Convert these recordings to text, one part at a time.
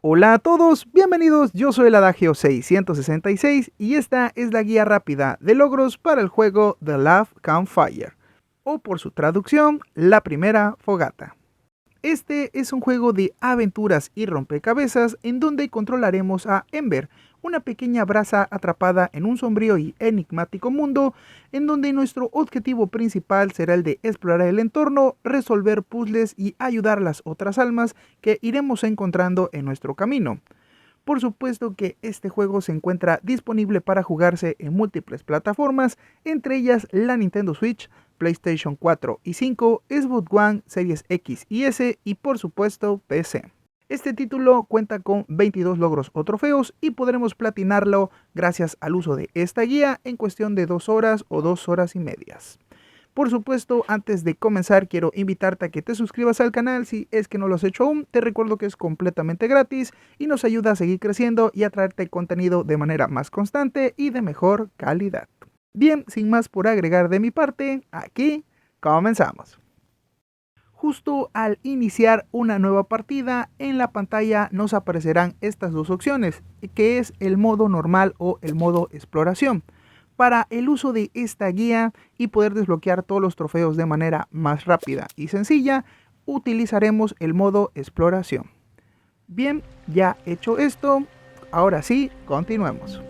Hola a todos, bienvenidos, yo soy el Adagio 666 y esta es la guía rápida de logros para el juego The Last Campfire, o por su traducción, la primera fogata. Este es un juego de aventuras y rompecabezas en donde controlaremos a Ember, una pequeña brasa atrapada en un sombrío y enigmático mundo, en donde nuestro objetivo principal será el de explorar el entorno, resolver puzzles y ayudar a las otras almas que iremos encontrando en nuestro camino. Por supuesto que este juego se encuentra disponible para jugarse en múltiples plataformas, entre ellas la Nintendo Switch, PlayStation 4 y 5, Xbox One, Series X y S y por supuesto PC. Este título cuenta con 22 logros o trofeos y podremos platinarlo gracias al uso de esta guía en cuestión de 2 horas o 2 horas y medias. Por supuesto, antes de comenzar quiero invitarte a que te suscribas al canal si es que no lo has hecho aún. Te recuerdo que es completamente gratis y nos ayuda a seguir creciendo y a traerte contenido de manera más constante y de mejor calidad. Bien, sin más por agregar de mi parte, aquí comenzamos. Justo al iniciar una nueva partida, en la pantalla nos aparecerán estas dos opciones, que es el modo normal o el modo exploración. Para el uso de esta guía y poder desbloquear todos los trofeos de manera más rápida y sencilla, utilizaremos el modo exploración. Bien, ya hecho esto, ahora sí, continuemos.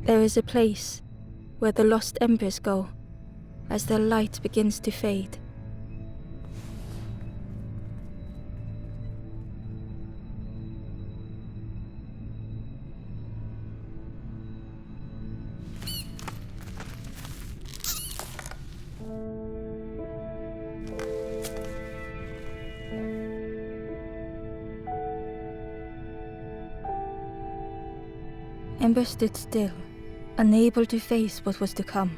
There is a place where the lost embers go as their light begins to fade. Ember stood still, unable to face what was to come.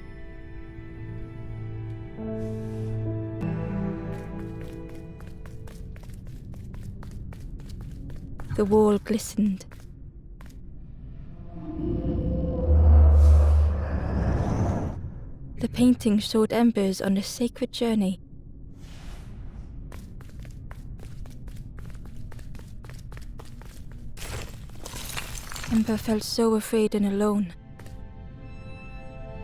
The wall glistened. The painting showed embers on a sacred journey. Ember felt so afraid and alone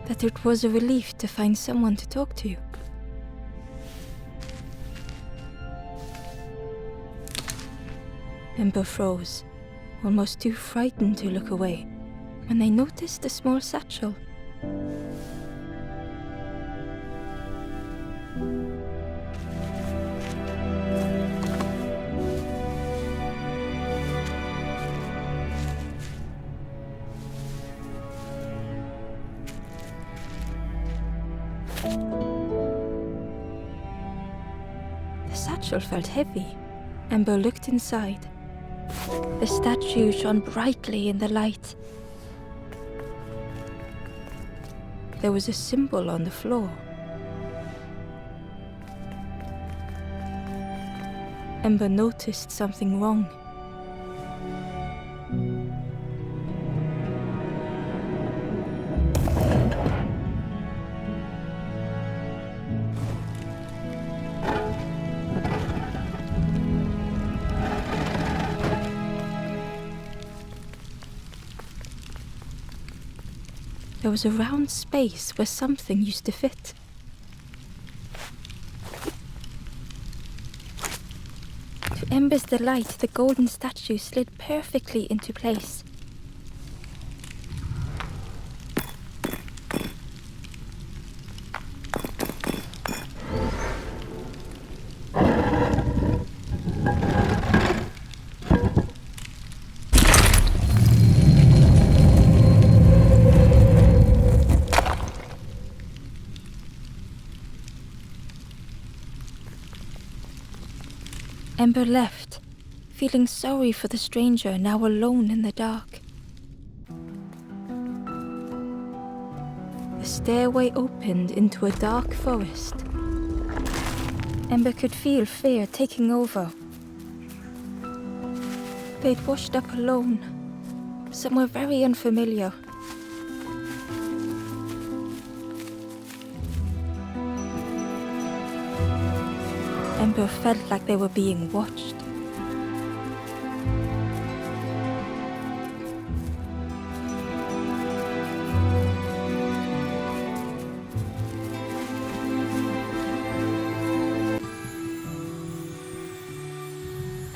that it was a relief to find someone to talk to. Ember froze, almost too frightened to look away, when they noticed a small satchel. The satchel felt heavy. Ember looked inside. The statue shone brightly in the light. There was a symbol on the floor. Ember noticed something wrong. There was a round space where something used to fit. To Ember's delight, the golden statue slid perfectly into place. Ember left, feeling sorry for the stranger now alone in the dark. The stairway opened into a dark forest. Ember could feel fear taking over. They'd washed up alone, somewhere very unfamiliar. Ember felt like they were being watched.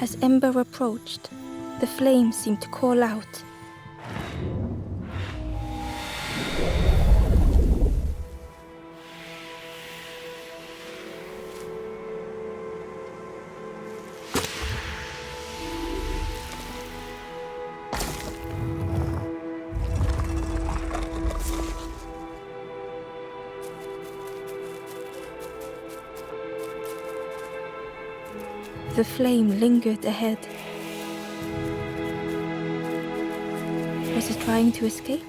As Ember approached, the flame seemed to call out. The flame lingered ahead. Was it trying to escape?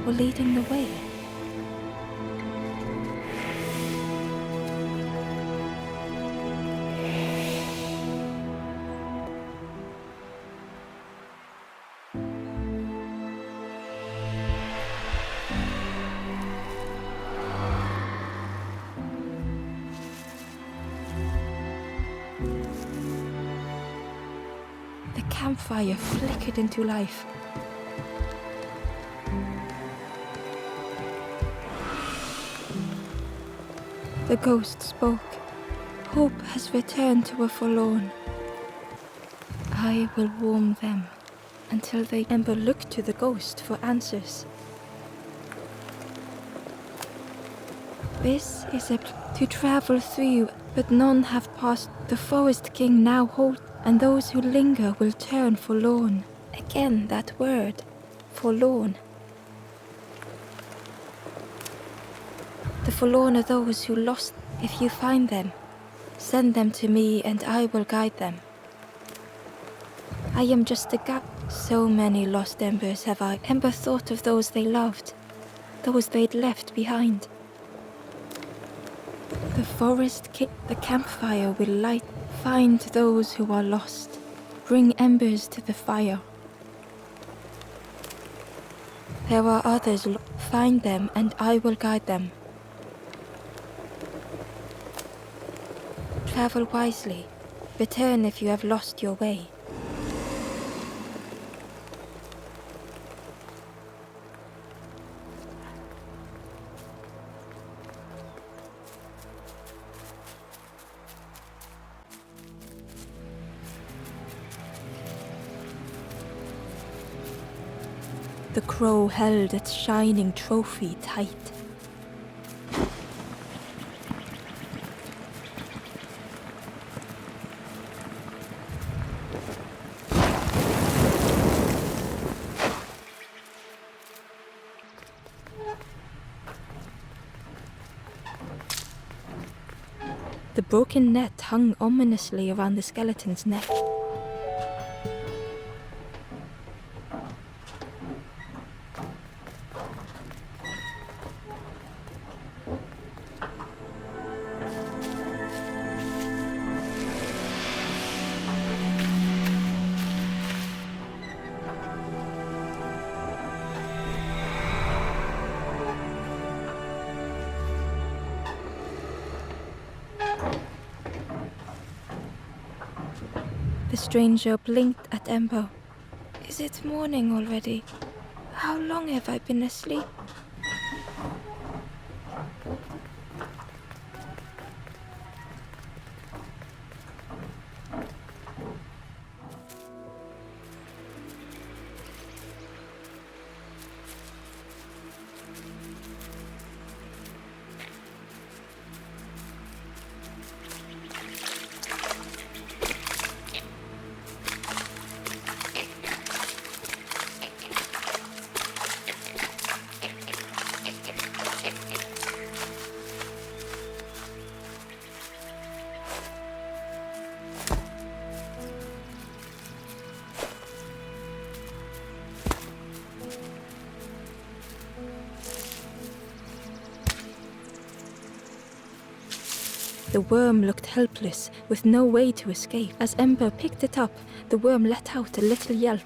Or leading the way? The campfire flickered into life. The ghost spoke. Hope has returned to a forlorn. I will warm them until they. Ember looked to the ghost for answers. This is to travel through, but none have passed. The forest king now holds, and those who linger will turn forlorn. Again that word, forlorn. The forlorn are those who lost. If you find them, send them to me and I will guide them. I am just a gap. So many lost embers have I. Ember thought of those they loved, those they'd left behind. The forest the campfire will light. Find those who are lost. Bring embers to the fire. There are others. Find them and I will guide them. Travel wisely. Return if you have lost your way. The crow held its shining trophy tight. The broken net hung ominously around the skeleton's neck. The stranger blinked at Ember. Is it morning already? How long have I been asleep? The worm looked helpless, with no way to escape. As Ember picked it up, the worm let out a little yelp.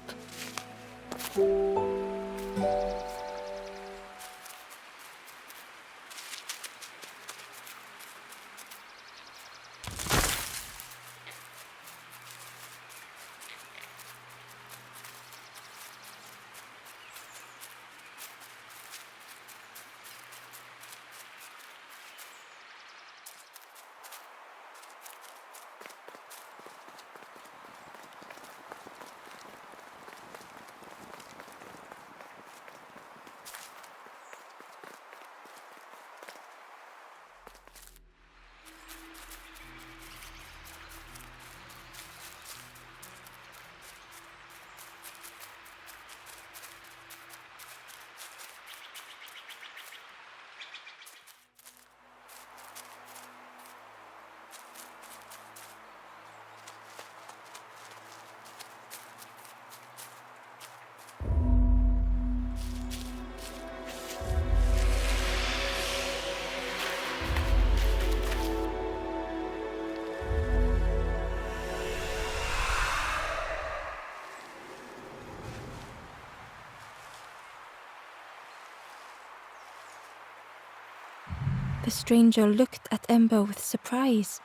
The stranger looked at Ember with surprise.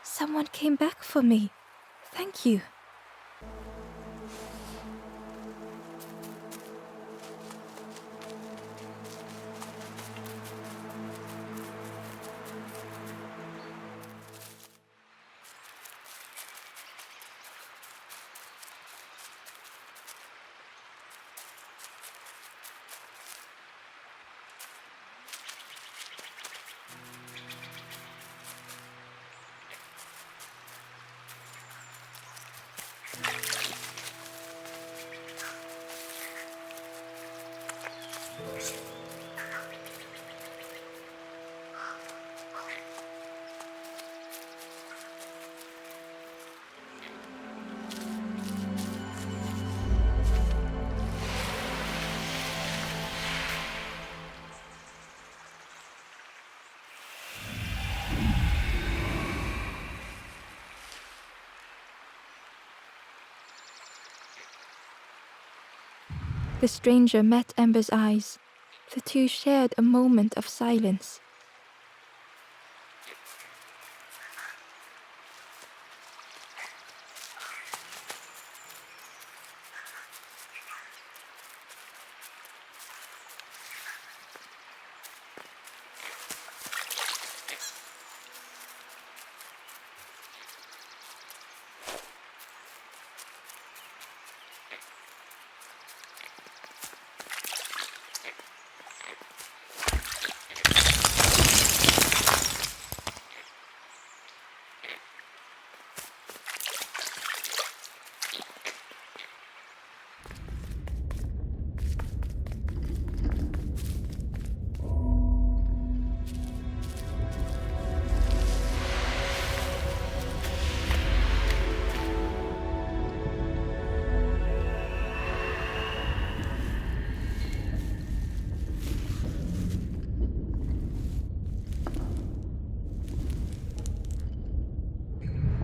Someone came back for me. Thank you. The stranger met Ember's eyes. The two shared a moment of silence.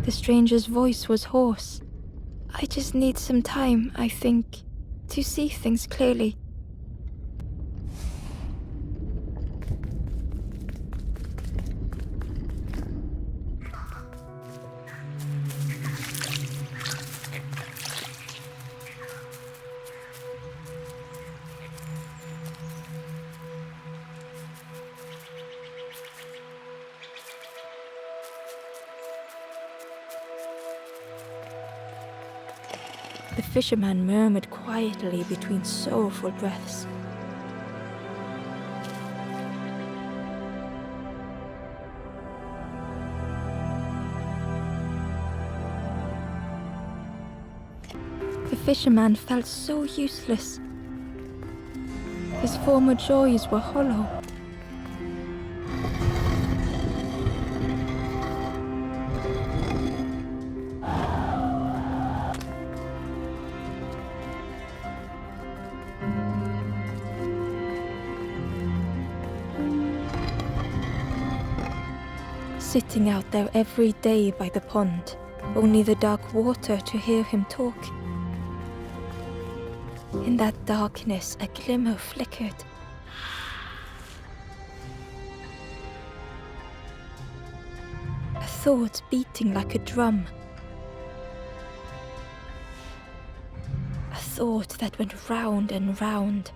The stranger's voice was hoarse. I just need some time, I think, to see things clearly. The fisherman murmured quietly between sorrowful breaths. The fisherman felt so useless. His former joys were hollow. Sitting out there every day by the pond, only the dark water to hear him talk. In that darkness, a glimmer flickered. A thought beating like a drum. A thought that went round and round.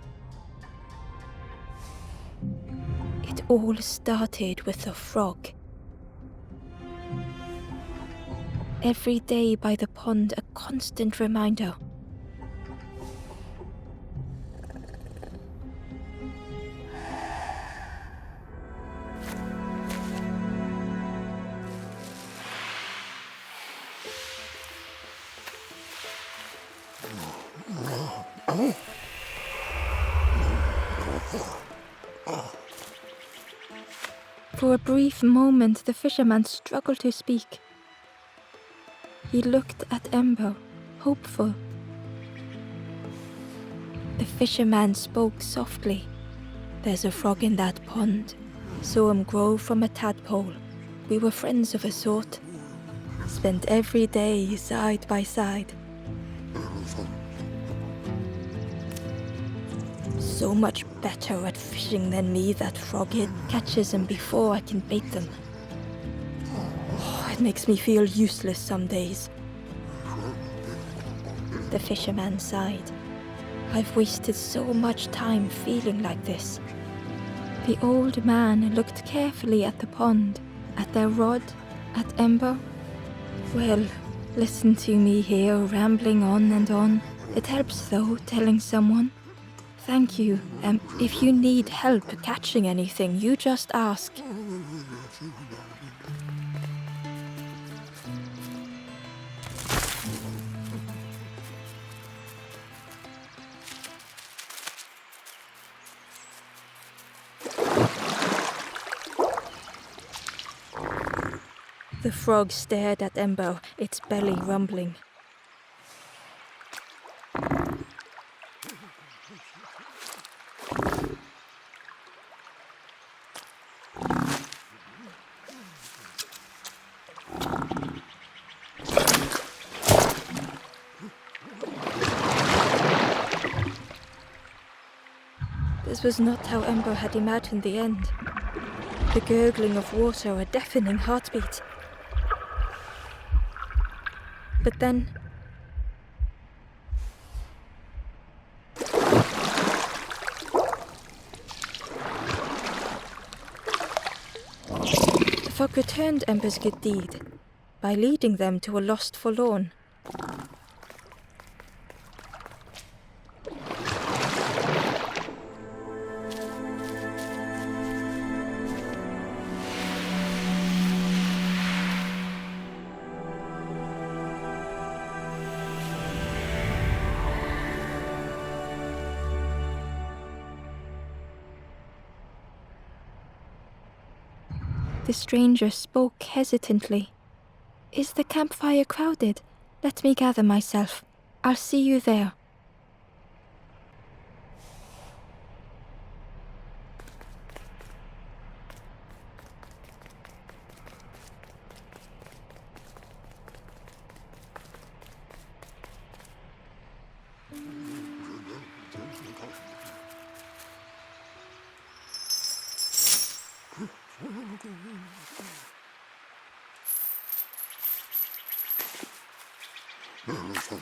It all started with a frog. Every day by the pond, a constant reminder. For a brief moment, the fisherman struggled to speak. He looked at Ember, hopeful. The fisherman spoke softly. There's a frog in that pond. Saw him grow from a tadpole. We were friends of a sort. Spent every day side by side. So much better at fishing than me, that frog. It catches them before I can bait them. It makes me feel useless some days. The fisherman sighed. I've wasted so much time feeling like this. The old man looked carefully at the pond, at their rod, at Ember. Well, listen to me here, rambling on and on. It helps though, telling someone. Thank you. If you need help catching anything, you just ask. The frog stared at Ember, its belly rumbling. This was not how Ember had imagined the end. The gurgling of water, a deafening heartbeat. But then... the frog returned Ember's good deed by leading them to a lost forlorn. The stranger spoke hesitantly. Is the campfire crowded? Let me gather myself. I'll see you there. The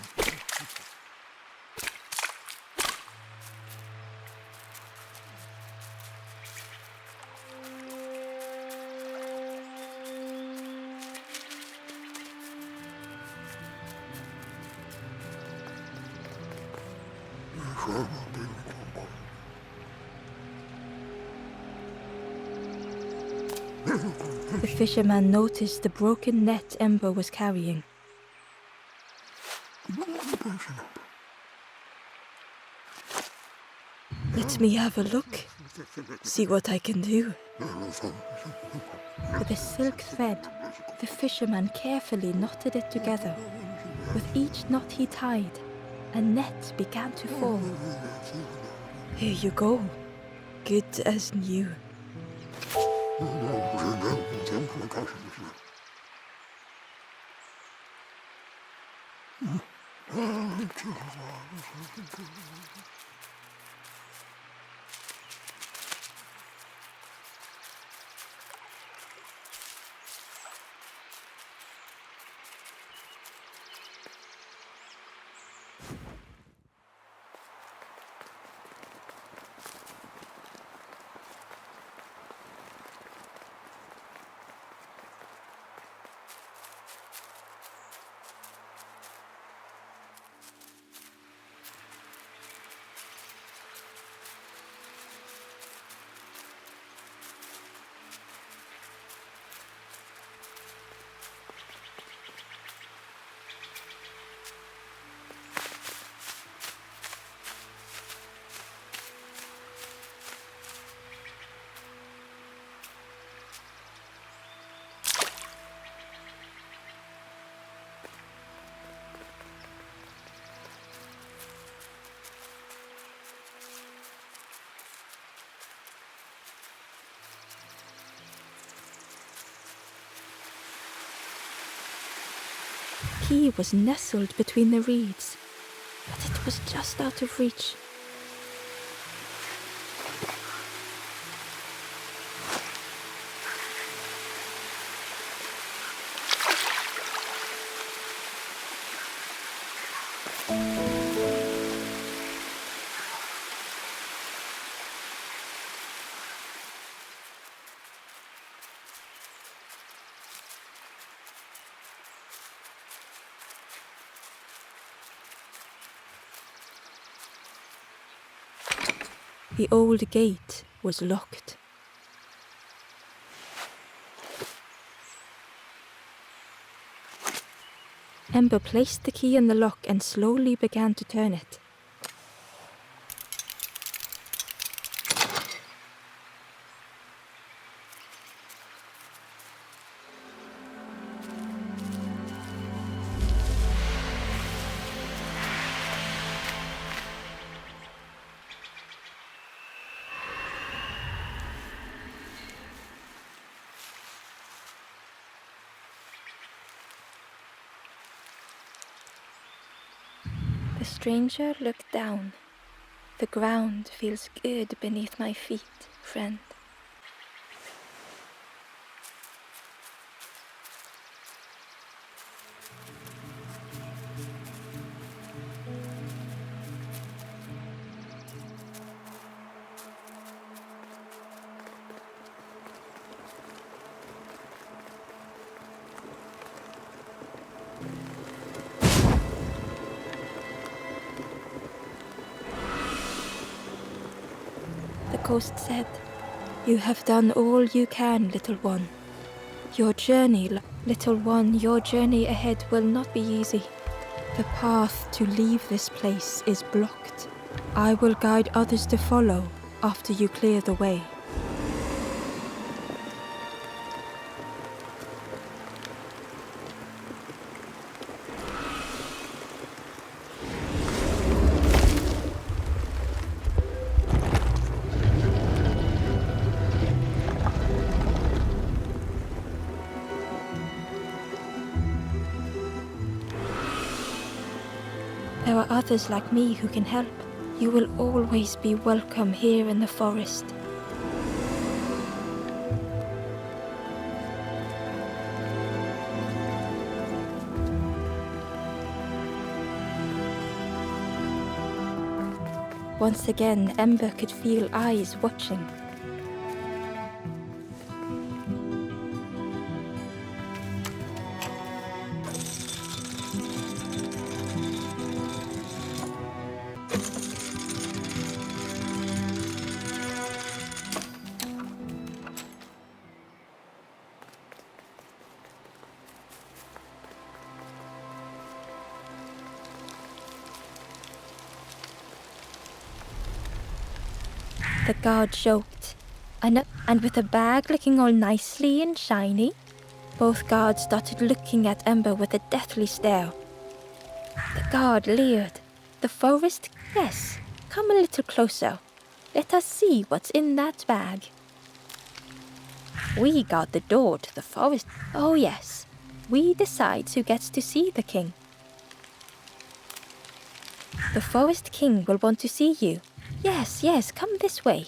fisherman noticed the broken net Ember was carrying. Let me have a look. See what I can do. With a silk thread, the fisherman carefully knotted it together. With each knot he tied, a net began to form. Here you go. Good as new. Key was nestled between the reeds, but it was just out of reach. The old gate was locked. Ember placed the key in the lock and slowly began to turn it. The stranger looked down. The ground feels good beneath my feet, friend. The ghost said, "You have done all you can, little one. Your journey, little one, your journey ahead will not be easy. The path to leave this place is blocked. I will guide others to follow after you clear the way." There are others like me who can help. You will always be welcome here in the forest. Once again, Ember could feel eyes watching. The guard joked, and with a bag looking all nicely and shiny, both guards started looking at Ember with a deathly stare. The guard leered. The forest? Yes, come a little closer. Let us see what's in that bag. We guard the door to the forest. Oh yes, we decide who gets to see the king. The forest king will want to see you. Yes, yes, come this way.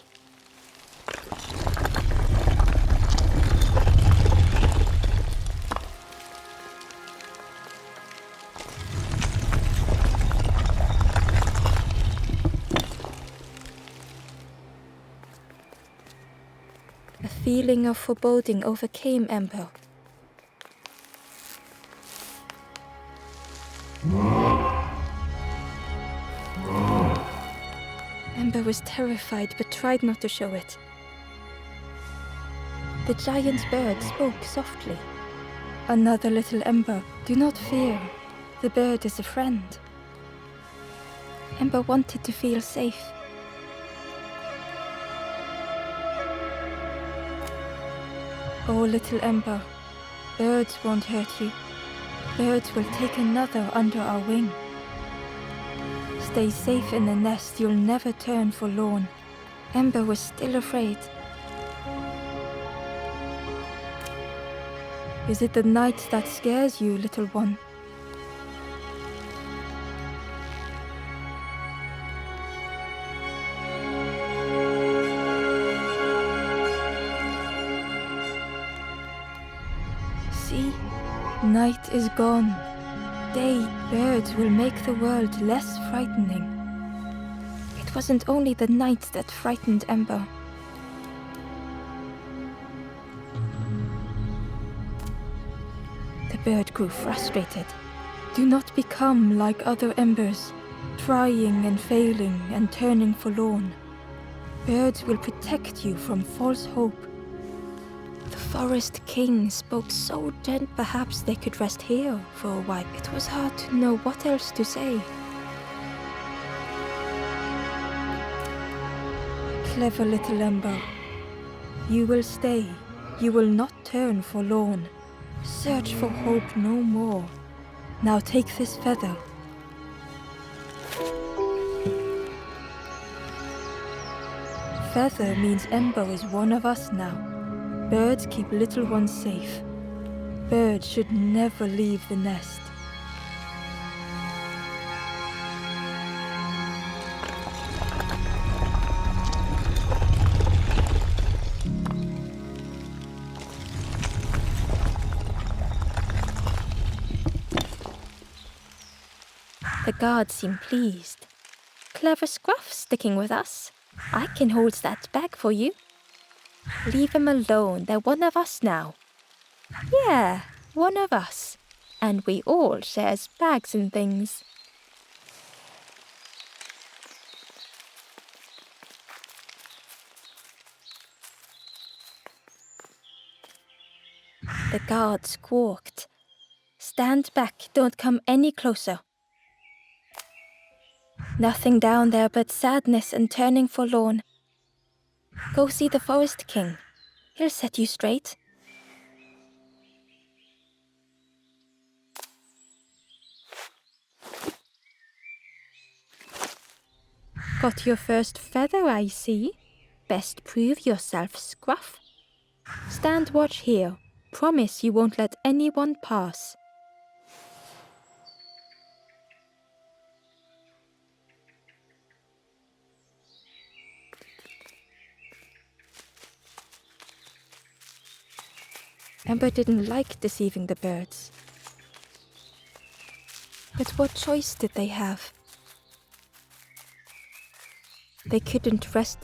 A feeling of foreboding overcame Ember. Ember was terrified but tried not to show it. The giant bird spoke softly. Another little Ember, do not fear. The bird is a friend. Ember wanted to feel safe. Oh, little Ember, birds won't hurt you. Birds will take another under our wing. Stay safe in the nest, you'll never turn forlorn. Ember was still afraid. Is it the night that scares you, little one? See, night is gone. Day, birds will make the world less frightening. It wasn't only the night that frightened Ember. The bird grew frustrated. Do not become like other embers, trying and failing and turning forlorn. Birds will protect you from false hope. The forest king spoke so gentle, perhaps they could rest here for a while. It was hard to know what else to say. Clever little Ember. You will stay. You will not turn forlorn. Search for hope no more. Now take this feather. Feather means Ember is one of us now. Birds keep little ones safe. Birds should never leave the nest. The guard seemed pleased. Clever Scruff sticking with us. I can hold that bag for you. Leave them alone, they're one of us now. Yeah, one of us. And we all shares bags and things. The guard squawked. Stand back, don't come any closer. Nothing down there but sadness and turning forlorn. Go see the forest king. He'll set you straight. Got your first feather, I see. Best prove yourself, Scruff. Stand watch here. Promise you won't let anyone pass. Ember didn't like deceiving the birds. But what choice did they have? They couldn't rest.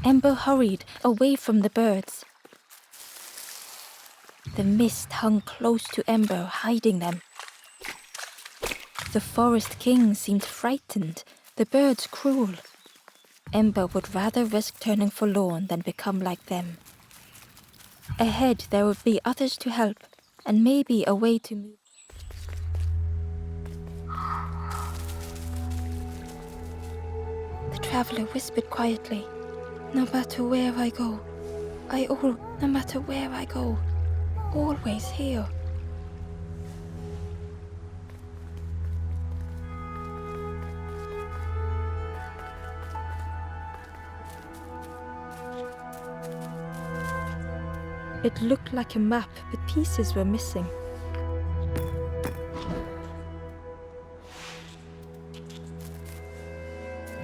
Ember hurried away from the birds. The mist hung close to Ember, hiding them. The forest king seemed frightened, the birds cruel. Ember would rather risk turning forlorn than become like them. Ahead there would be others to help, and maybe a way to move. The traveler whispered quietly, "No matter where I go, no matter where I go, always here." It looked like a map, but pieces were missing.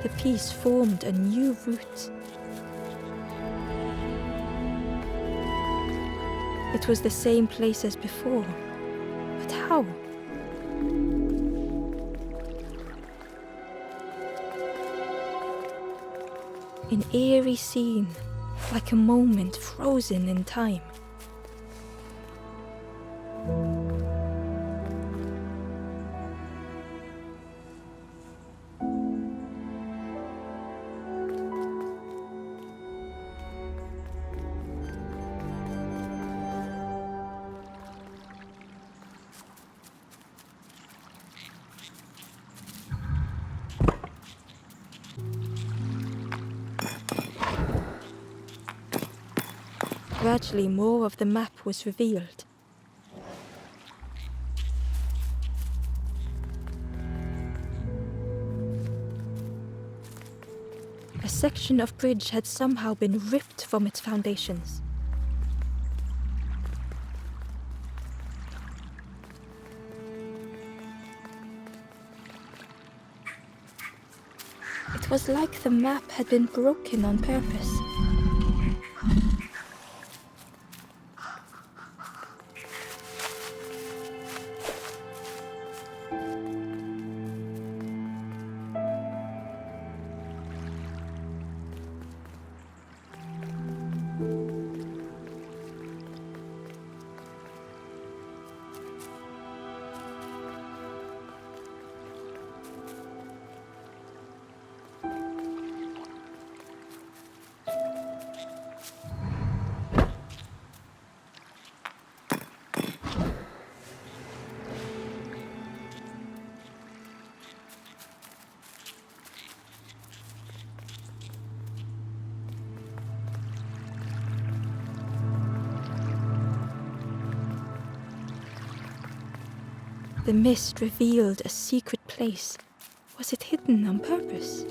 The piece formed a new route. It was the same place as before, but how? An eerie scene, like a moment frozen in time. Gradually, more of the map was revealed. A section of bridge had somehow been ripped from its foundations. It was like the map had been broken on purpose. The mist revealed a secret place. Was it hidden on purpose?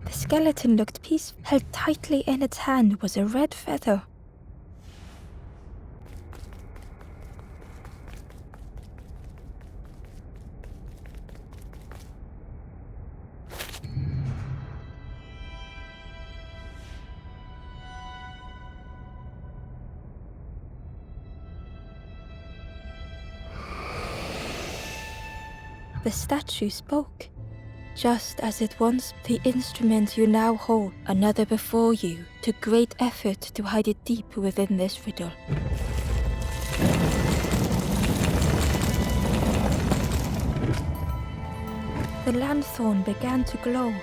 The skeleton looked peaceful. Held tightly in its hand was a red feather. The statue spoke. Just as it once, the instrument you now hold, another before you, took great effort to hide it deep within this riddle. The lanthorn began to glow.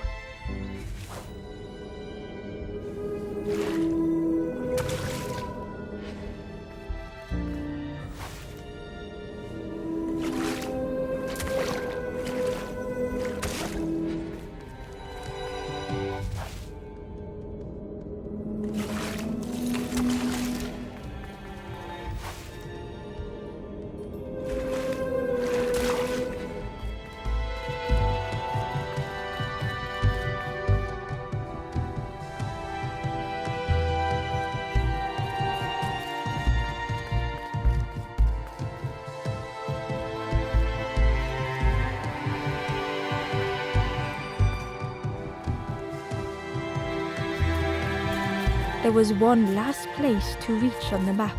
There was one last place to reach on the map.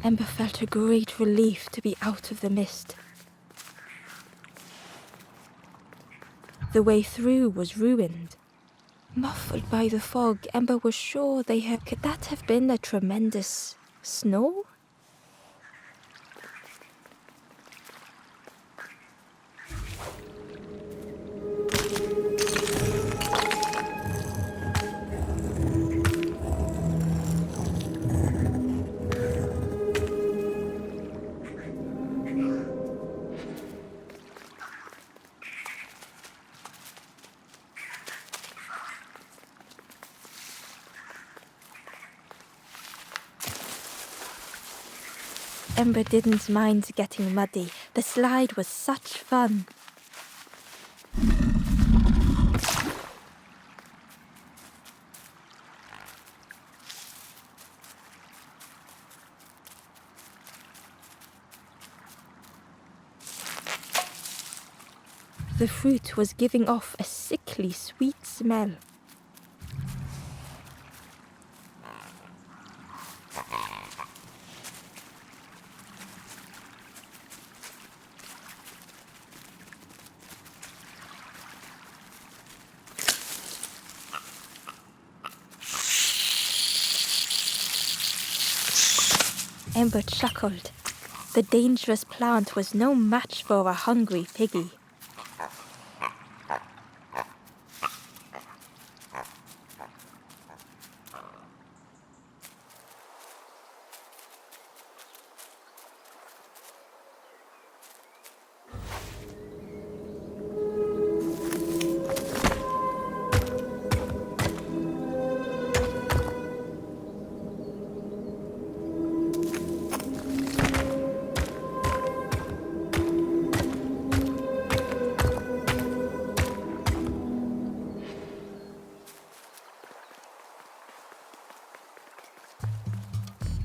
Ember felt a great relief to be out of the mist. The way through was ruined. Muffled by the fog, Ember was sure they had... Could that have been a tremendous snow? Ember didn't mind getting muddy. The slide was such fun. The fruit was giving off a sickly sweet smell. Ember chuckled. The dangerous plant was no match for a hungry piggy.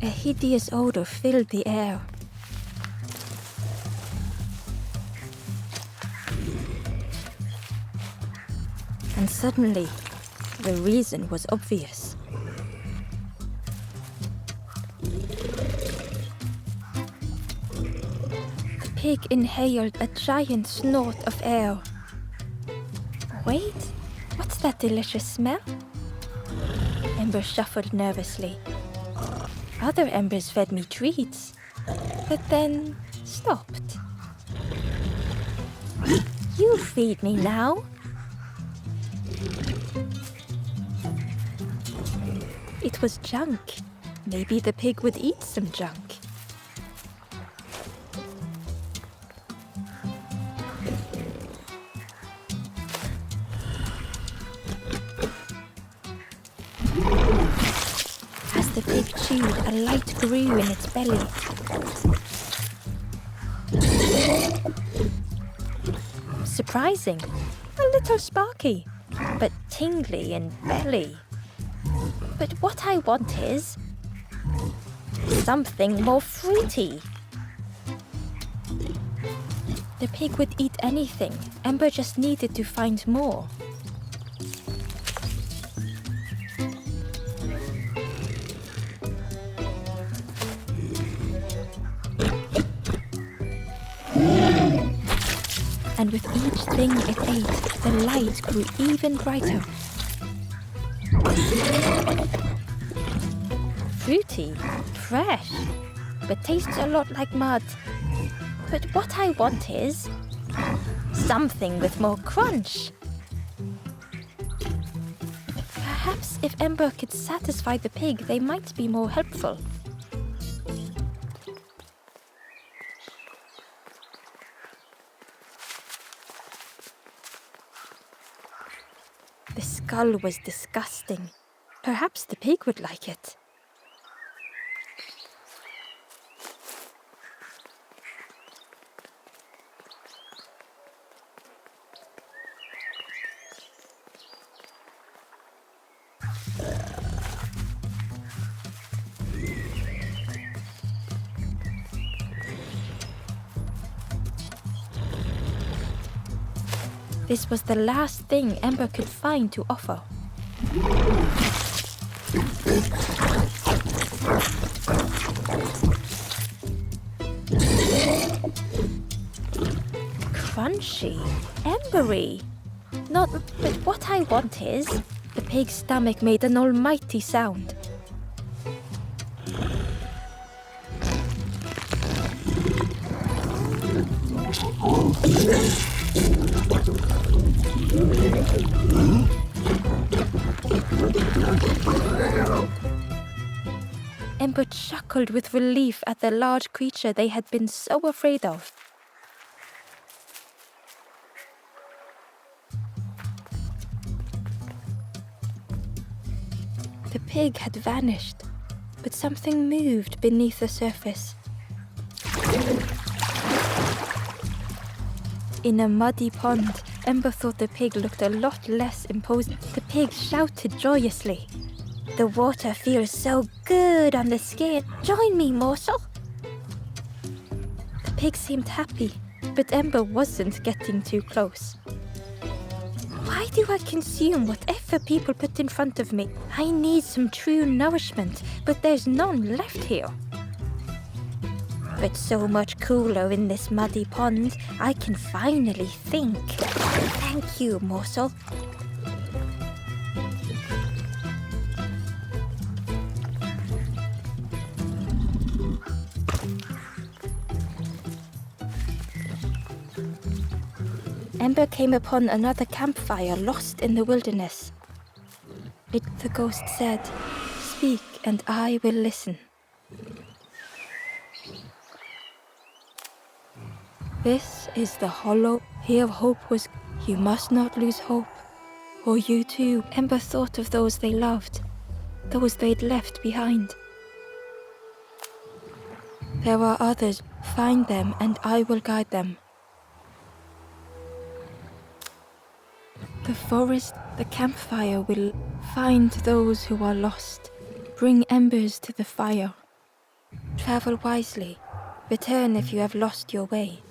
A hideous odor filled the air. And suddenly, the reason was obvious. The pig inhaled a giant snort of air. Wait, what's that delicious smell? Ember shuffled nervously. Other embers fed me treats, but then stopped. You feed me now. It was junk. Maybe the pig would eat some junk. As the pig chewed, a light grew in its belly. Surprising, a little sparky, but tingly in belly. But what I want is something more fruity. The pig would eat anything. Ember just needed to find more. And with each thing it ate, the light grew even brighter. Fruity, fresh, but tastes a lot like mud. But what I want is something with more crunch. Perhaps if Ember could satisfy the pig, they might be more helpful. The skull was disgusting. Perhaps the pig would like it. This was the last thing Ember could find to offer. Crunchy, embery. Not, but what I want is... The pig's stomach made an almighty sound. Ember chuckled with relief at the large creature they had been so afraid of. The pig had vanished, but something moved beneath the surface. In a muddy pond, Ember thought the pig looked a lot less imposing. The pig shouted joyously. The water feels so good on the skin. Join me, morsel. The pig seemed happy, but Ember wasn't getting too close. Why do I consume whatever people put in front of me? I need some true nourishment, but there's none left here. But so much cooler in this muddy pond, I can finally think. Thank you, morsel. Ember came upon another campfire lost in the wilderness. The ghost said, "Speak and I will listen." This is the hollow. Here hope was. You must not lose hope. Or you too. Ember thought of those they loved, those they'd left behind. There are others. Find them and I will guide them. The forest, the campfire will find those who are lost. Bring embers to the fire. Travel wisely. Return if you have lost your way.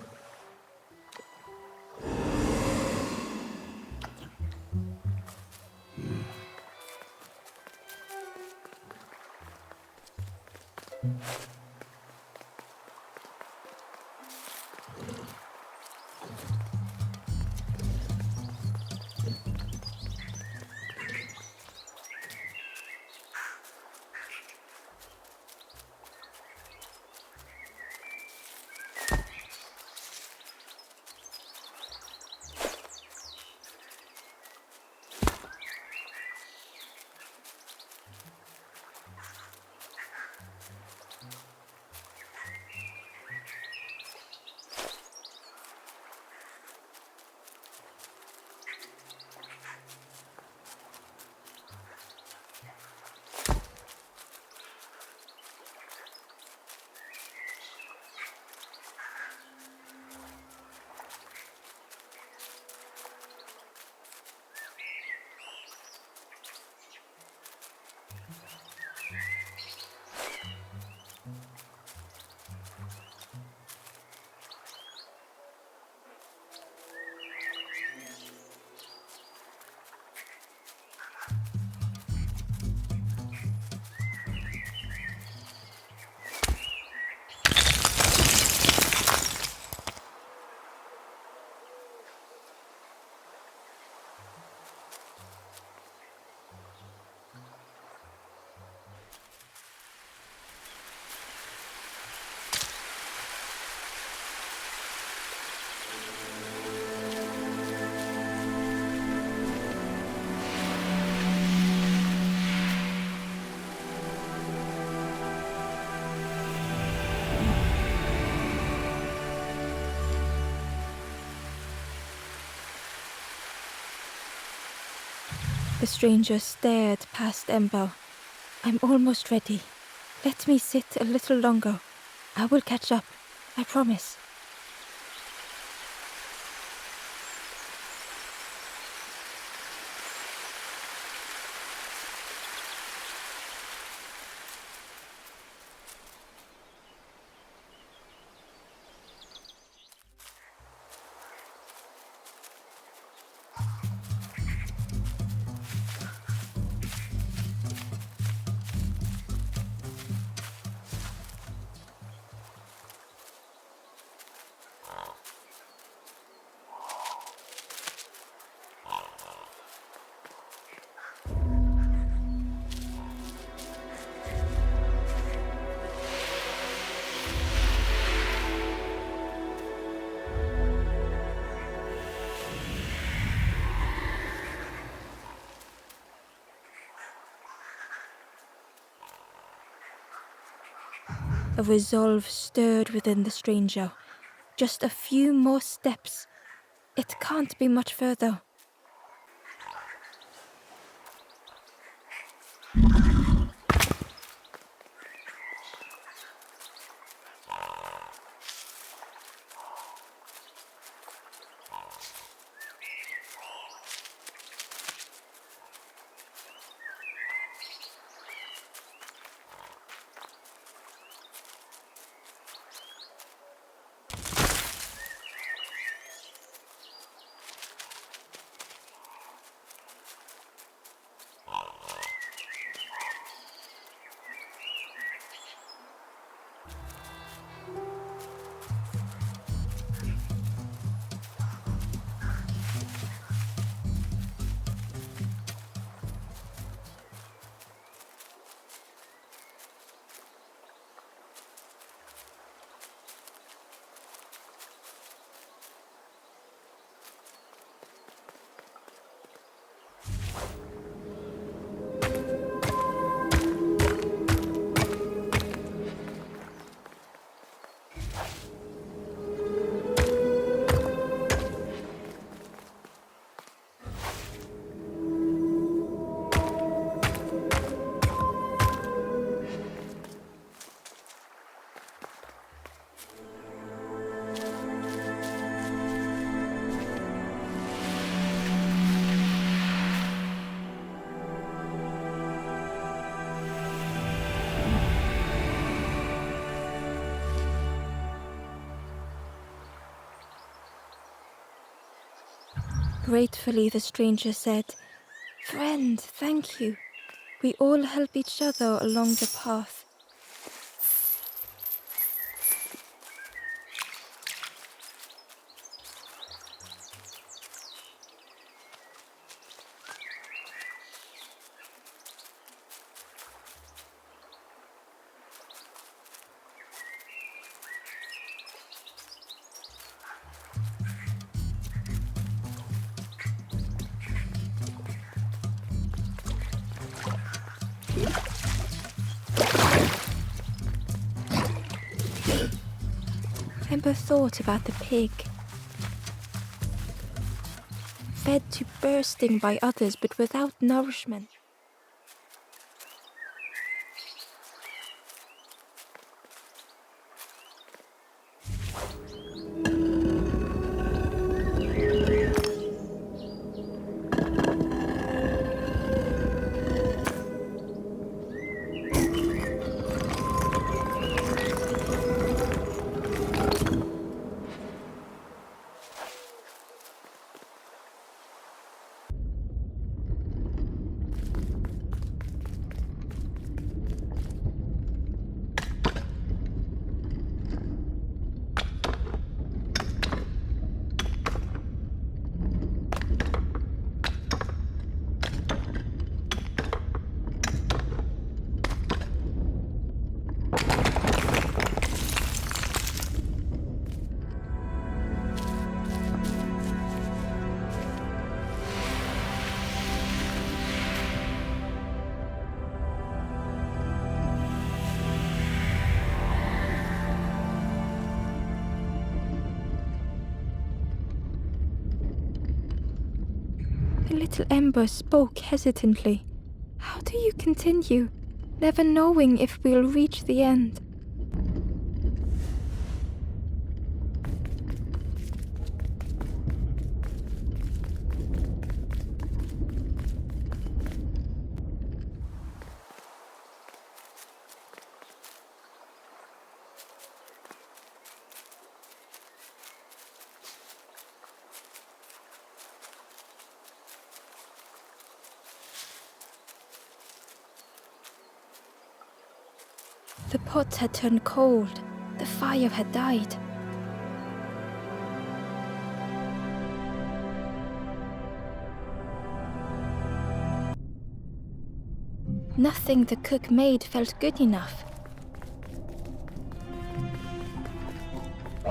The stranger stared past Ember. I'm almost ready. Let me sit a little longer. I will catch up. I promise. A resolve stirred within the stranger. Just a few more steps. It can't be much further. Gratefully, the stranger said, "Friend, thank you. We all help each other along the path." Ember thought about the pig. Fed to bursting by others, but without nourishment. Little Ember spoke hesitantly. How do you continue, never knowing if we'll reach the end? The pot had turned cold. The fire had died. Nothing the cook made felt good enough.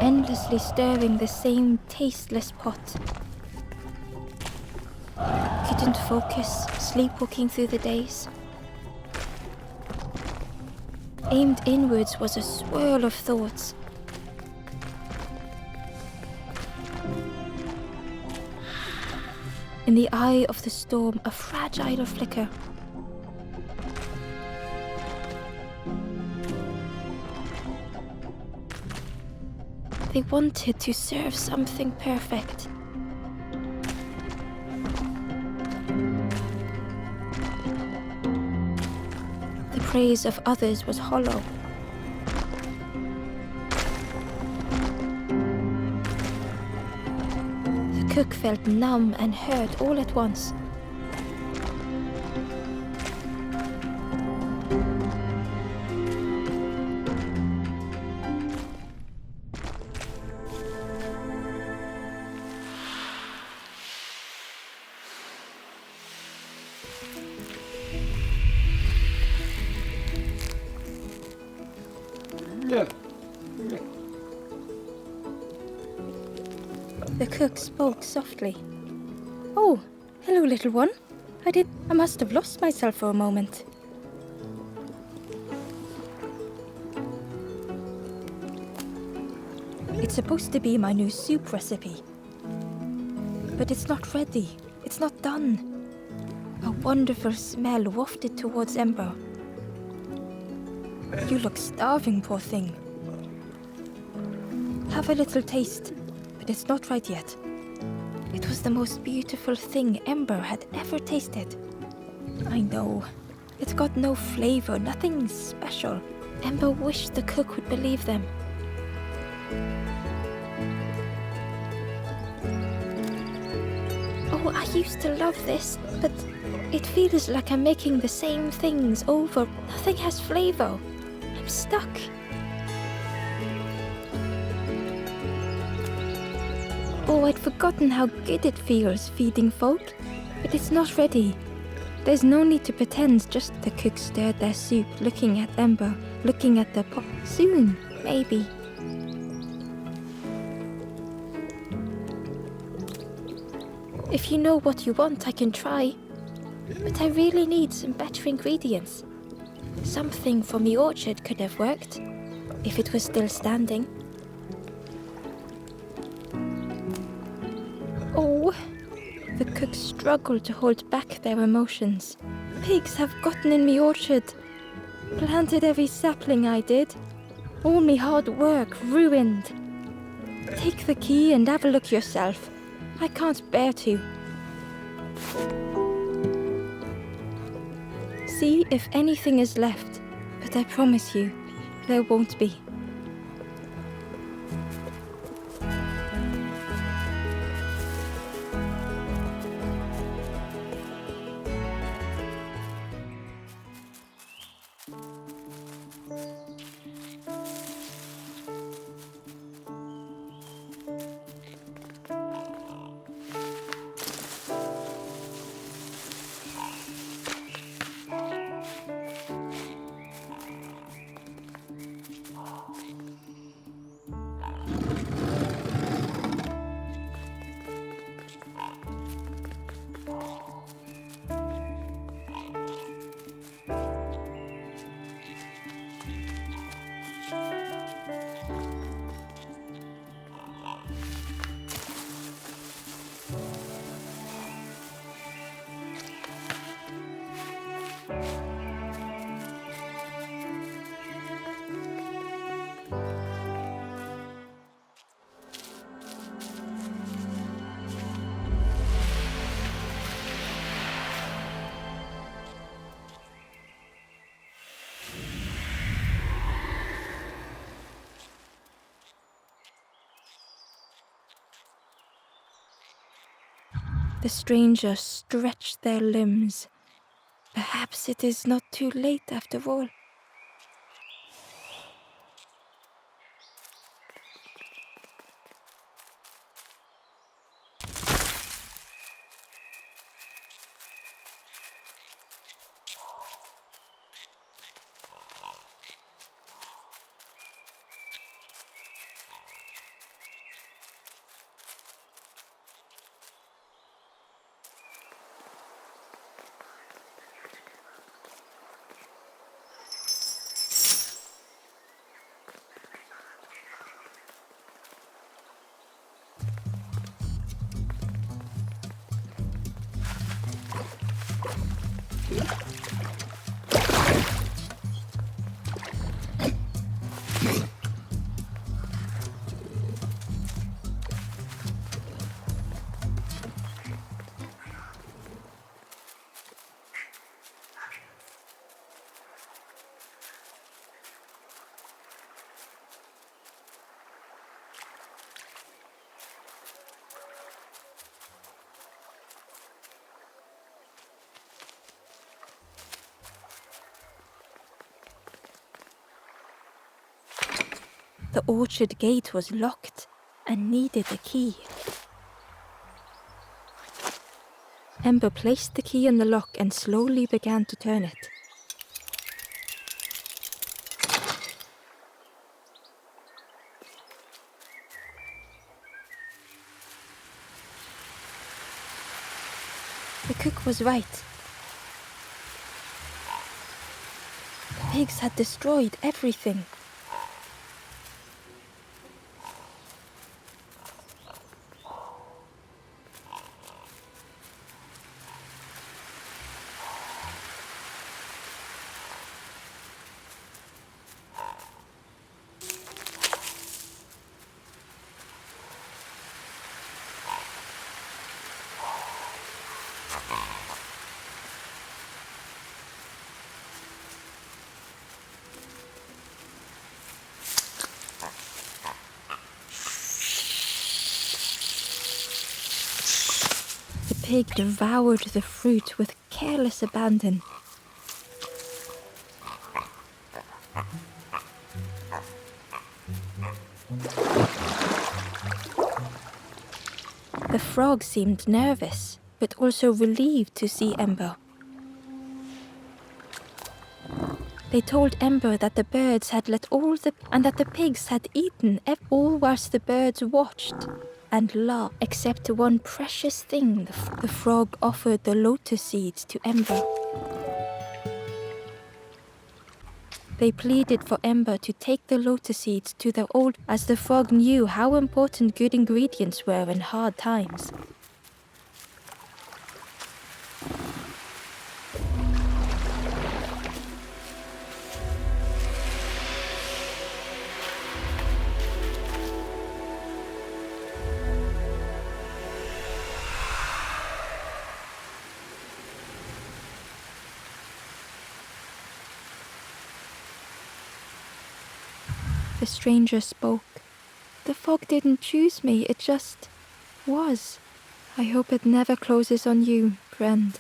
Endlessly stirring the same tasteless pot. Couldn't focus, sleepwalking through the days. Aimed inwards was a swirl of thoughts. In the eye of the storm, a fragile flicker. They wanted to serve something perfect. The praise of others was hollow. The cook felt numb and hurt all at once. The cook spoke softly. Oh, hello, little one. I must have lost myself for a moment. It's supposed to be my new soup recipe. But it's not ready. It's not done. A wonderful smell wafted towards Ember. You look starving, poor thing. Have a little taste, but it's not right yet. It was the most beautiful thing Ember had ever tasted. I know. It's got no flavor, nothing special. Ember wished the cook would believe them. Oh, I used to love this, but it feels like I'm making the same things over. Nothing has flavor. I'm stuck. Oh, I'd forgotten how good it feels feeding folk, but it's not ready. There's no need to pretend, just the cook stirred their soup, looking at Ember, looking at the pot. Soon, maybe. If you know what you want, I can try. But I really need some better ingredients. Something from the orchard could have worked, if it was still standing. Oh, the cook struggled to hold back their emotions. Pigs have gotten in me orchard. Planted every sapling I did. All me hard work ruined. Take the key and have a look yourself. I can't bear to. See if anything is left, but I promise you, there won't be. The strangers stretched their limbs. Perhaps it is not too late after all. The orchard gate was locked and needed a key. Ember placed the key in the lock and slowly began to turn it. The cook was right. The pigs had destroyed everything. The pig devoured the fruit with careless abandon. The frog seemed nervous, but also relieved to see Ember. They told Ember that the birds had let and that the pigs had eaten all whilst the birds watched and laughed, except one precious thing. The frog offered the lotus seeds to Ember. They pleaded for Ember to take the lotus seeds to their old, as the frog knew how important good ingredients were in hard times. The stranger spoke. The fog didn't choose me, it just was. I hope it never closes on you, friend.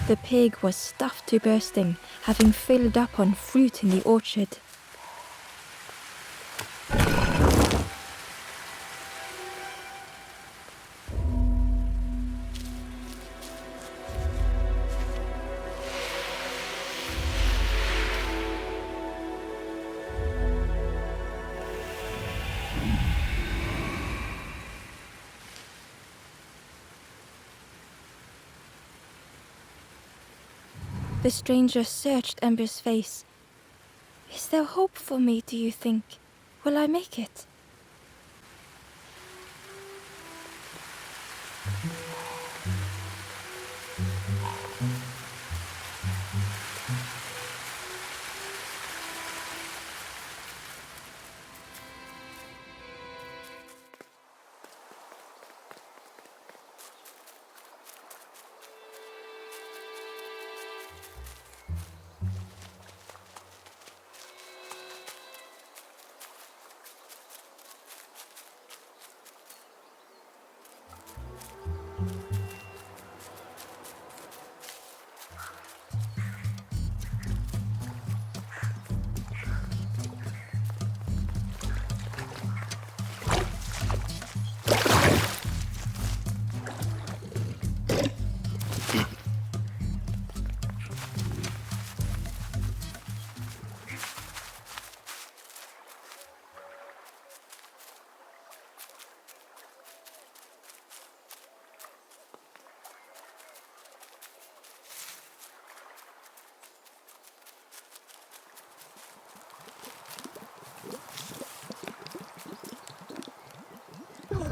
The pig was stuffed to bursting, having filled up on fruit in the orchard. The stranger searched Ember's face. Is there hope for me, do you think? Will I make it?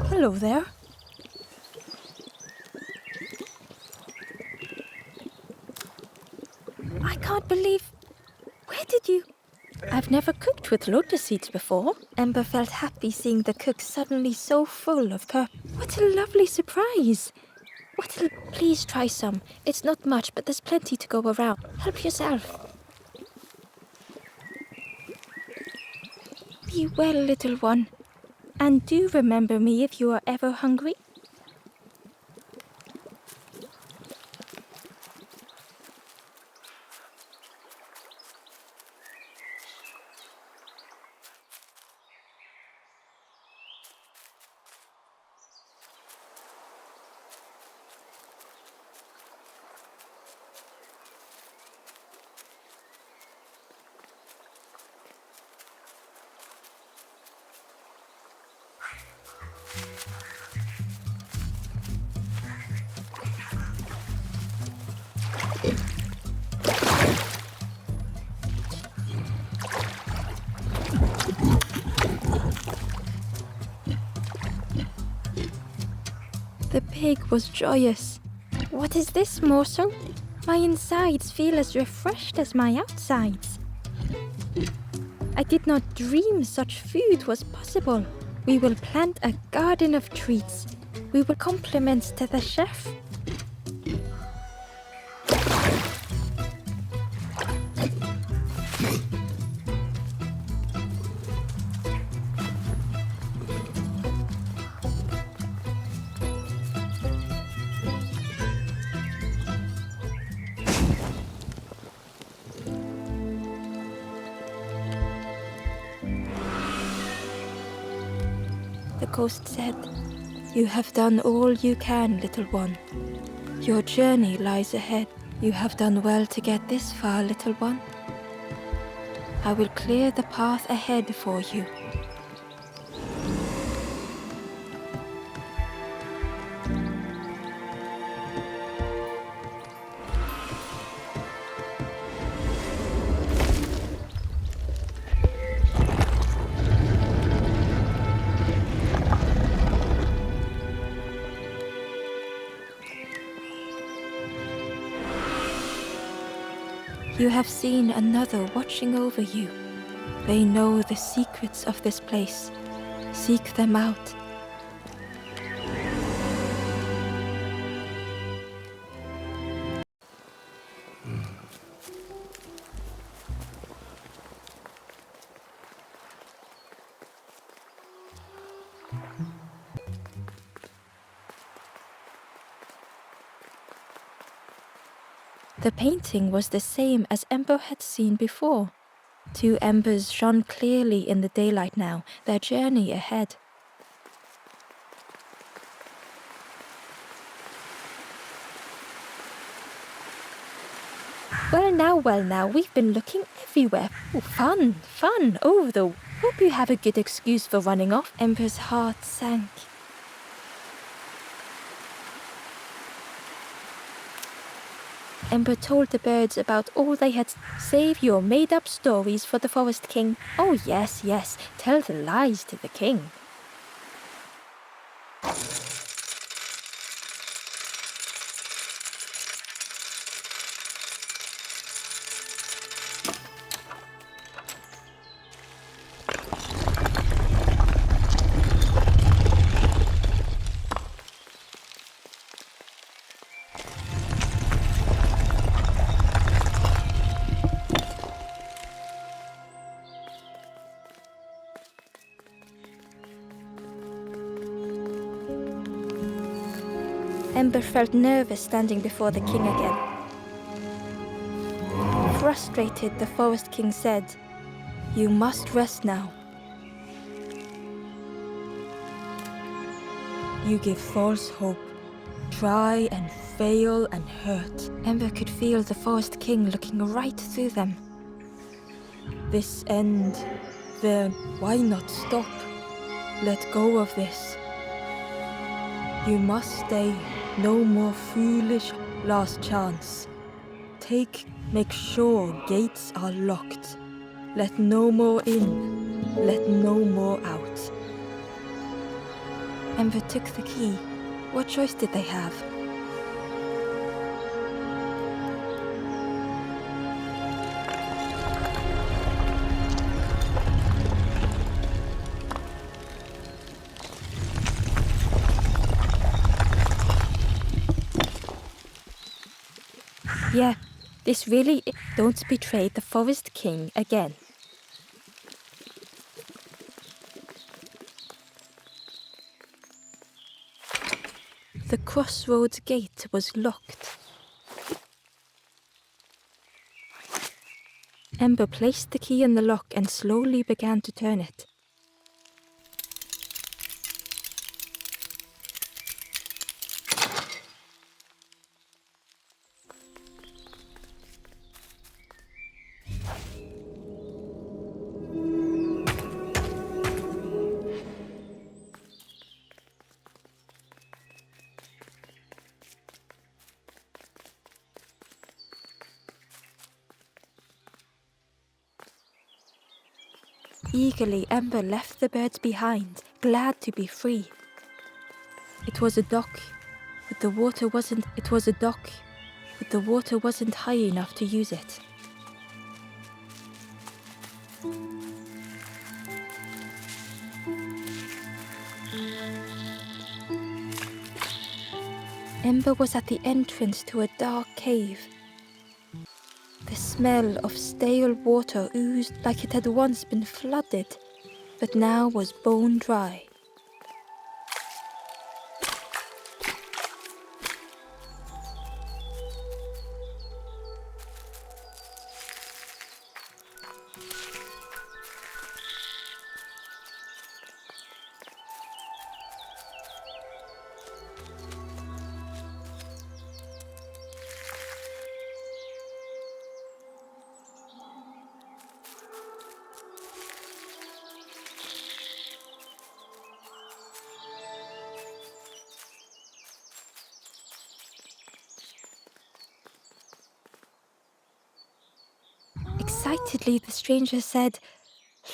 Hello there. I can't believe... Where did you... I've never cooked with lotus seeds before. Ember felt happy seeing the cook suddenly so full of purpose. What a lovely surprise. Please try some. It's not much, but there's plenty to go around. Help yourself. Be well, little one. And do remember me if you are ever hungry. The pig was joyous. What is this morsel? My insides feel as refreshed as my outsides. I did not dream such food was possible. We will plant a garden of treats. We will compliments to the chef. The ghost said, "You have done all you can, little one. Your journey lies ahead. You have done well to get this far, little one. I will clear the path ahead for you." You have seen another watching over you. They know the secrets of this place. Seek them out. The painting was the same as Ember had seen before. Two embers shone clearly in the daylight now, their journey ahead. Well now, we've been looking everywhere. Oh, fun. Oh, though. Hope you have a good excuse for running off. Ember's heart sank. Ember told the birds about all they had. Save your made-up stories for the Forest King. Oh, yes, tell the lies to the king. Ember felt nervous standing before the king again. Frustrated, the Forest King said, "You must rest now. You give false hope, try and fail and hurt." Ember could feel the Forest King looking right through them. This end, then why not stop? Let go of this. You must stay. No more foolish last chance. Make sure gates are locked. Let no more in, let no more out. Ember took the key. What choice did they have? Yeah, this really... Don't betray the Forest King again. The crossroads gate was locked. Ember placed the key in the lock and slowly began to turn it. Eagerly, Ember left the birds behind, glad to be free. It was a dock, but the water wasn't high enough to use it. Ember was at the entrance to a dark cave. The smell of stale water oozed like it had once been flooded, but now was bone dry. Excitedly, the stranger said,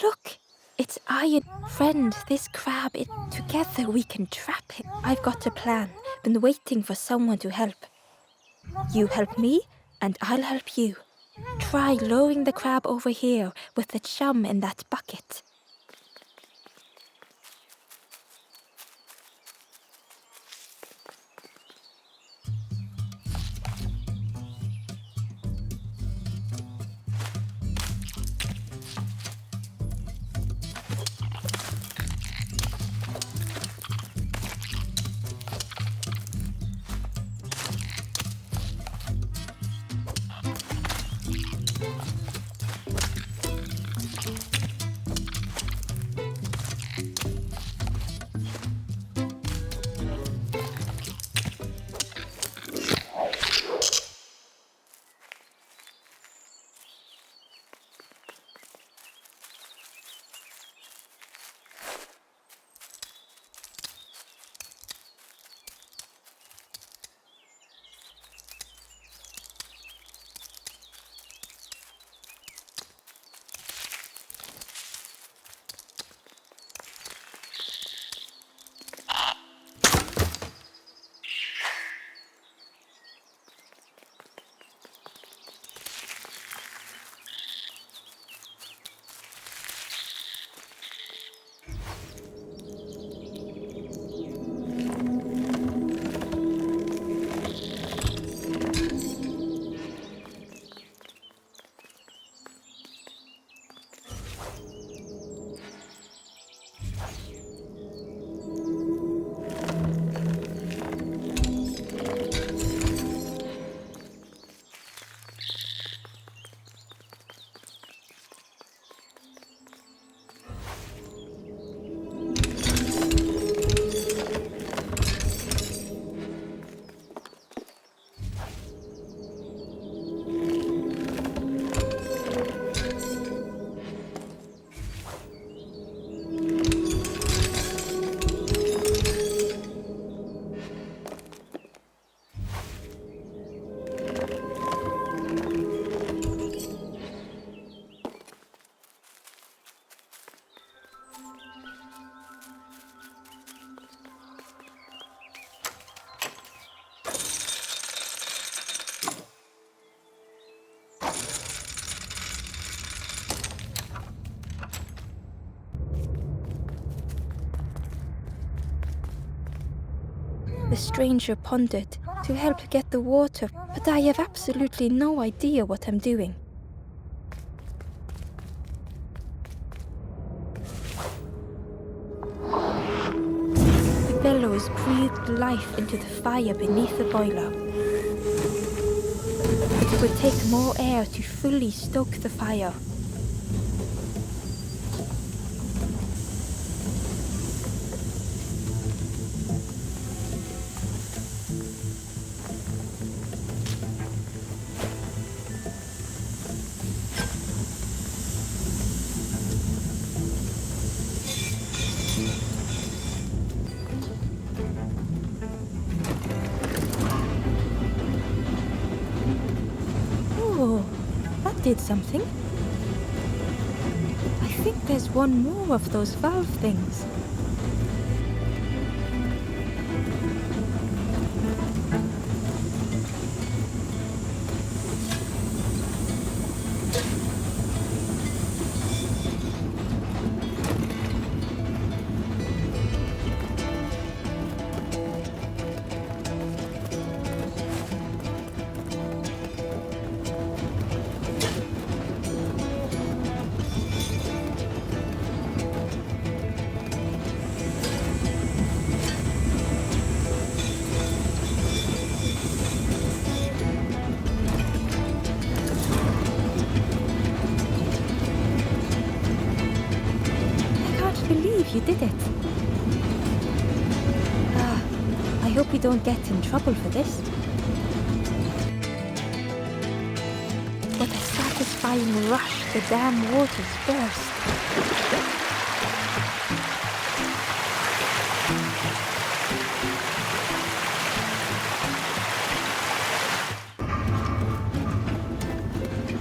"Look, it's Iron. Friend, this crab, together we can trap him. I've got a plan, been waiting for someone to help. You help me, and I'll help you. Try lowering the crab over here with the chum in that bucket." the stranger pondered, to help get the water, but I have absolutely no idea what I'm doing. The bellows breathed life into the fire beneath the boiler. It would take more air to fully stoke the fire. Oh, that did something. I think there's one more of those valve things. You did it. I hope we don't get in trouble for this. What a satisfying rush the dam waters burst.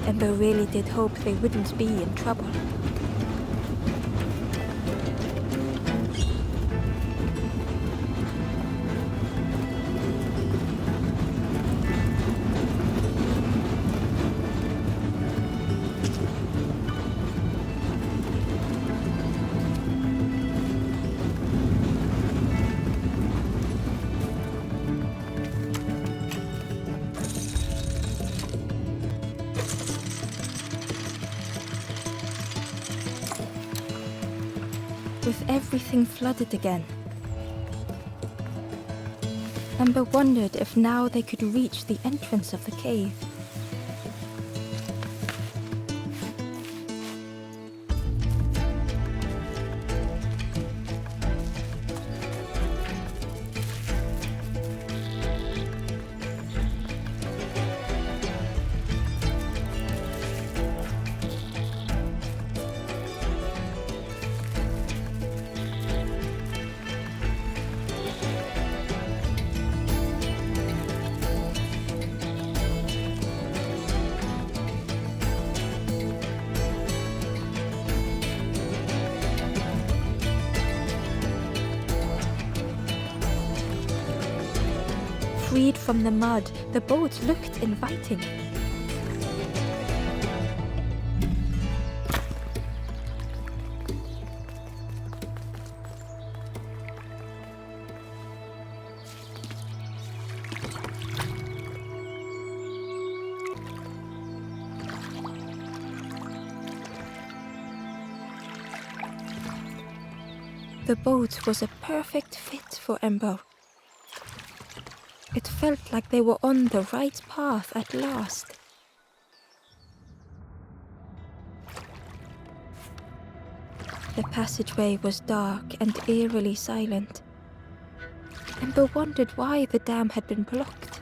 Ember really did hope they wouldn't be in trouble. With everything flooded again, Ember wondered if now they could reach the entrance of the cave. Freed from the mud, the boat looked inviting. The boat was a perfect fit for Ember. It felt like they were on the right path at last. The passageway was dark and eerily silent. Ember wondered why the dam had been blocked.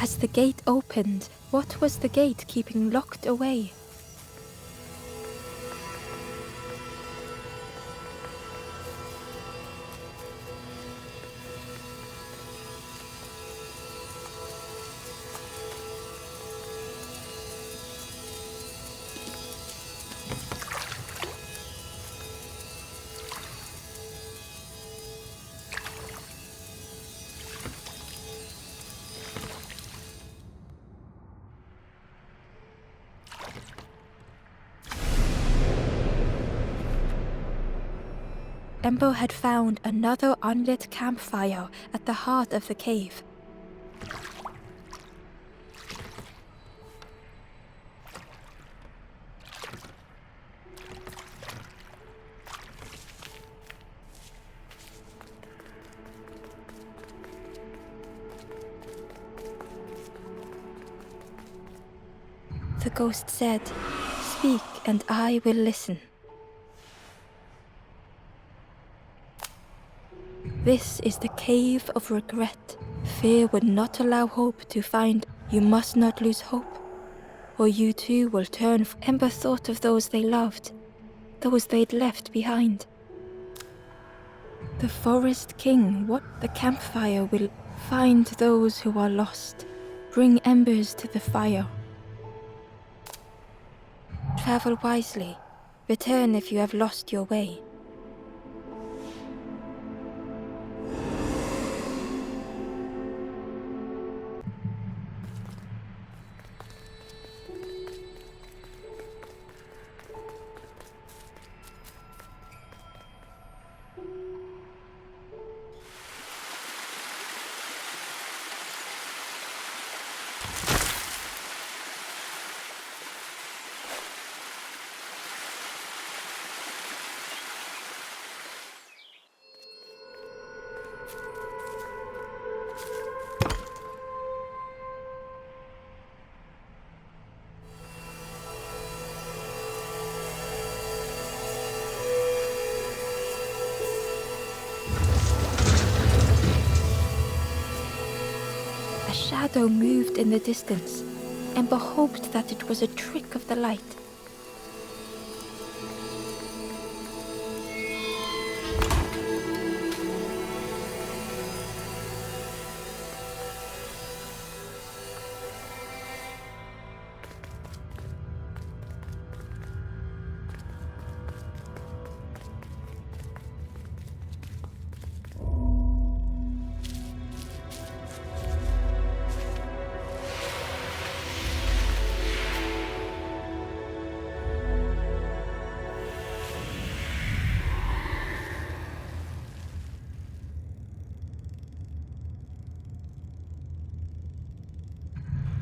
As the gate opened, what was the gate keeping locked away? Ember had found another unlit campfire at the heart of the cave. The ghost said, "Speak and I will listen." This is the cave of regret. Fear would not allow hope to find. You must not lose hope, or you too will turn. Ember thought of those they loved, those they'd left behind. The forest king, what the campfire will find those who are lost. Bring embers to the fire. Travel wisely. Return if you have lost your way. A shadow moved in the distance. Ember hoped that it was a trick of the light.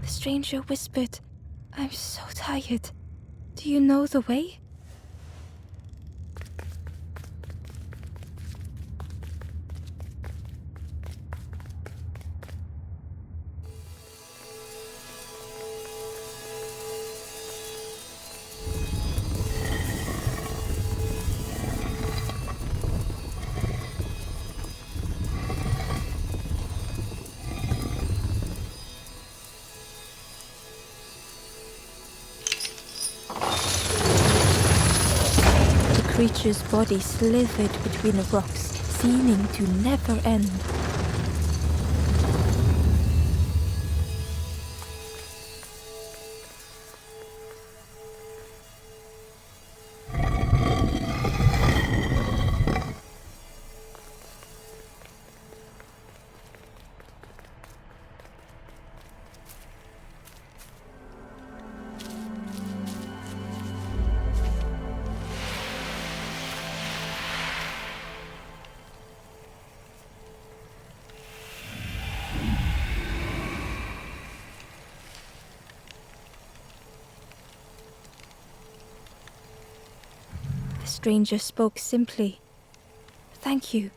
The stranger whispered, "I'm so tired. Do you know the way?" The creature's body slithered between the rocks, seeming to never end. stranger spoke simply. Thank you.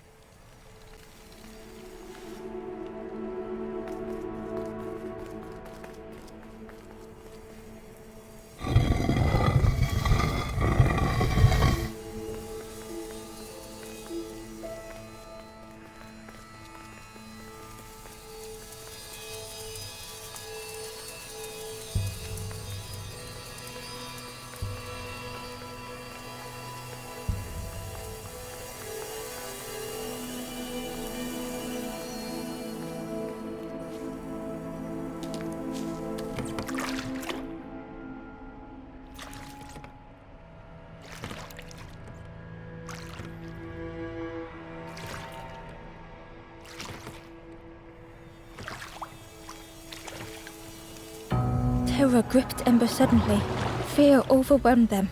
Terror gripped Ember suddenly. Fear overwhelmed them.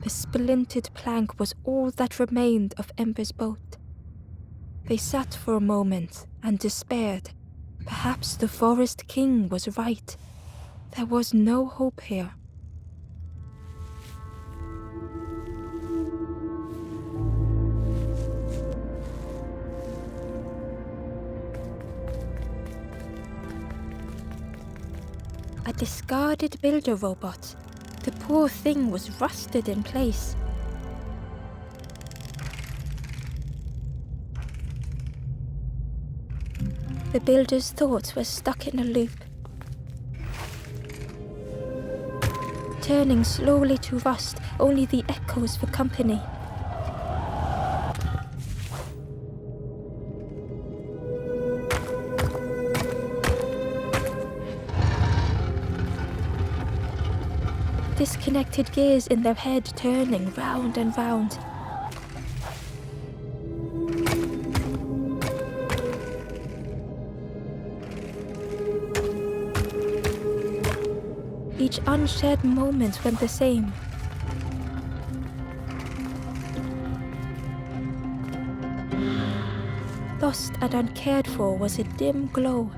The splintered plank was all that remained of Ember's boat. They sat for a moment and despaired. Perhaps the Forest King was right. There was no hope here. A discarded builder robot. The poor thing was rusted in place. The builder's thoughts were stuck in a loop, turning slowly to rust, only the echoes for company. Disconnected gears in their head turning round and round. Each unshared moment went the same. Lost and uncared for was a dim glow.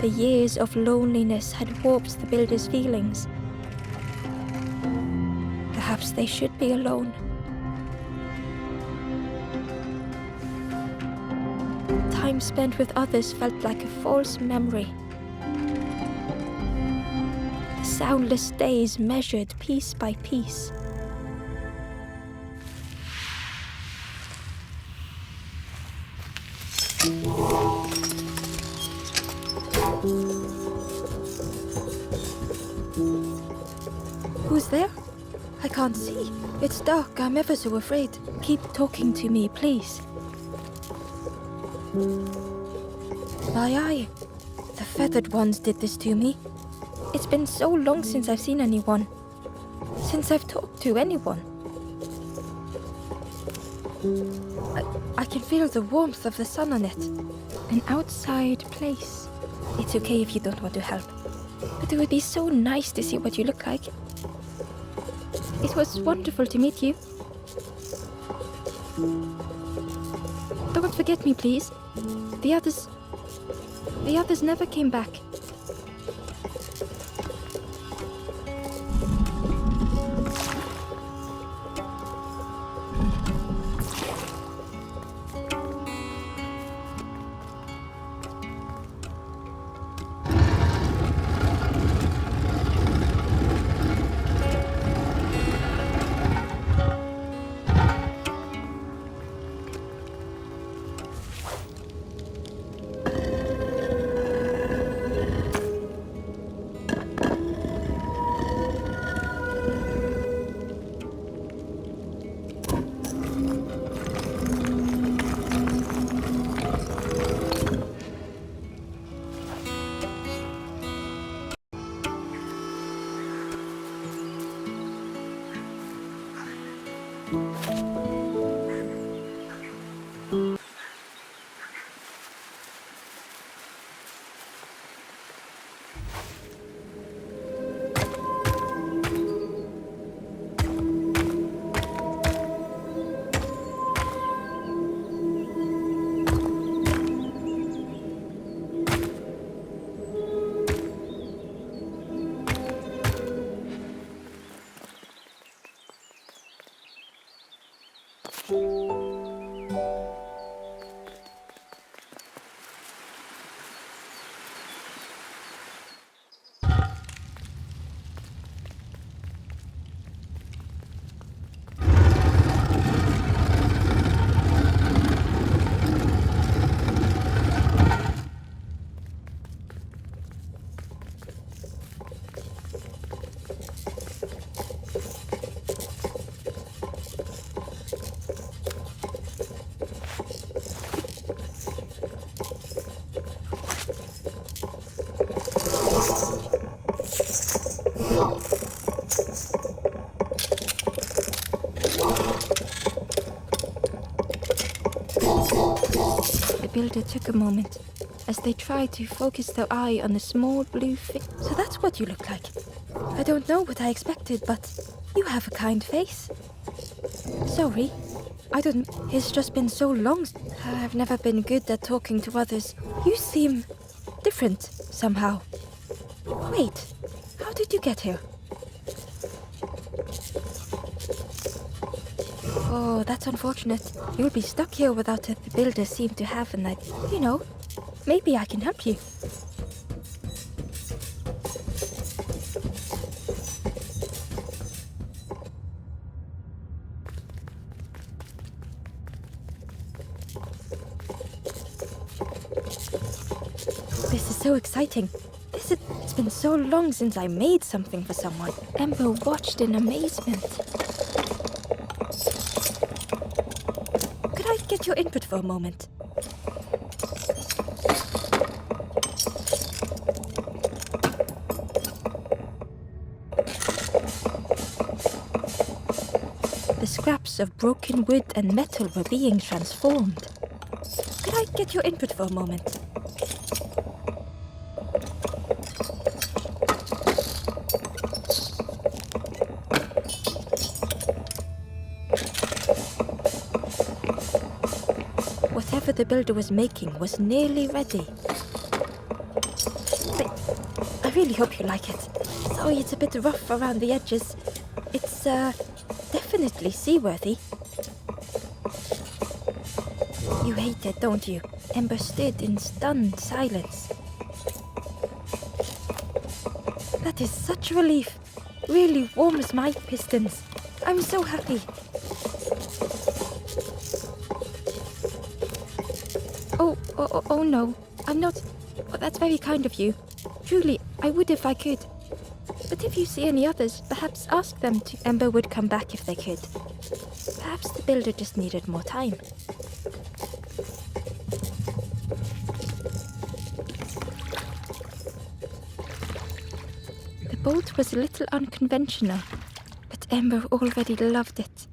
The years of loneliness had warped the builder's feelings. Perhaps they should be alone. Time spent with others felt like a false memory. The soundless days measured piece by piece. Who's there? I can't see. It's dark. I'm ever so afraid. Keep talking to me, please. Aye. The feathered ones did this to me. It's been so long since I've seen anyone. Since I've talked to anyone. I can feel the warmth of the sun on it. An outside place. It's okay if you don't want to help. But it would be so nice to see what you look like. It was wonderful to meet you. Don't forget me, please. The others never came back. builder took a moment as they tried to focus their eye on the small blue fish. So that's what you look like. I don't know what I expected, but you have a kind face. Sorry, I don't... It's just been so long. I've never been good at talking to others. You seem different somehow. Wait, how did you get here? Oh, that's unfortunate. You'll be stuck here without it. The builders seem to have an idea. You know, maybe I can help you. This is so exciting. It's been so long since I made something for someone. Ember watched in amazement. Could I get your input for a moment? The scraps of broken wood and metal were being transformed. Could I get your input for a moment? Whatever the builder was making was nearly ready. But I really hope you like it. Sorry, it's a bit rough around the edges. It's, definitely seaworthy. You hate it, don't you? Ember stood in stunned silence. That is such relief. Really warms my pistons. I'm so happy. Oh no, I'm not. Oh, that's very kind of you. Truly, I would if I could. But if you see any others, perhaps ask them to. Ember would come back if they could. Perhaps the builder just needed more time. The bolt was a little unconventional, but Ember already loved it.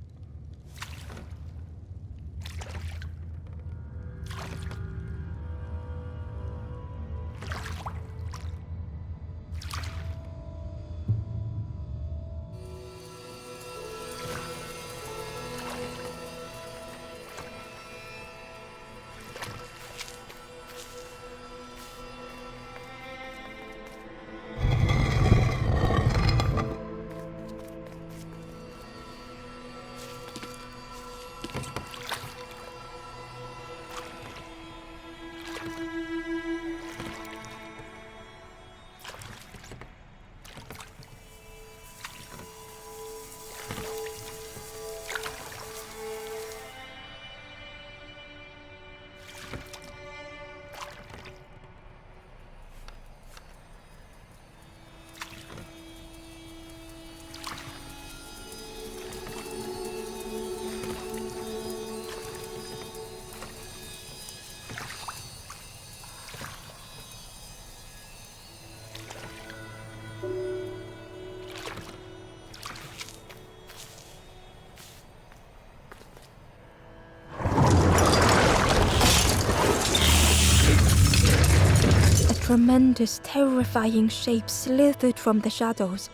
Tremendous, terrifying shape slithered from the shadows.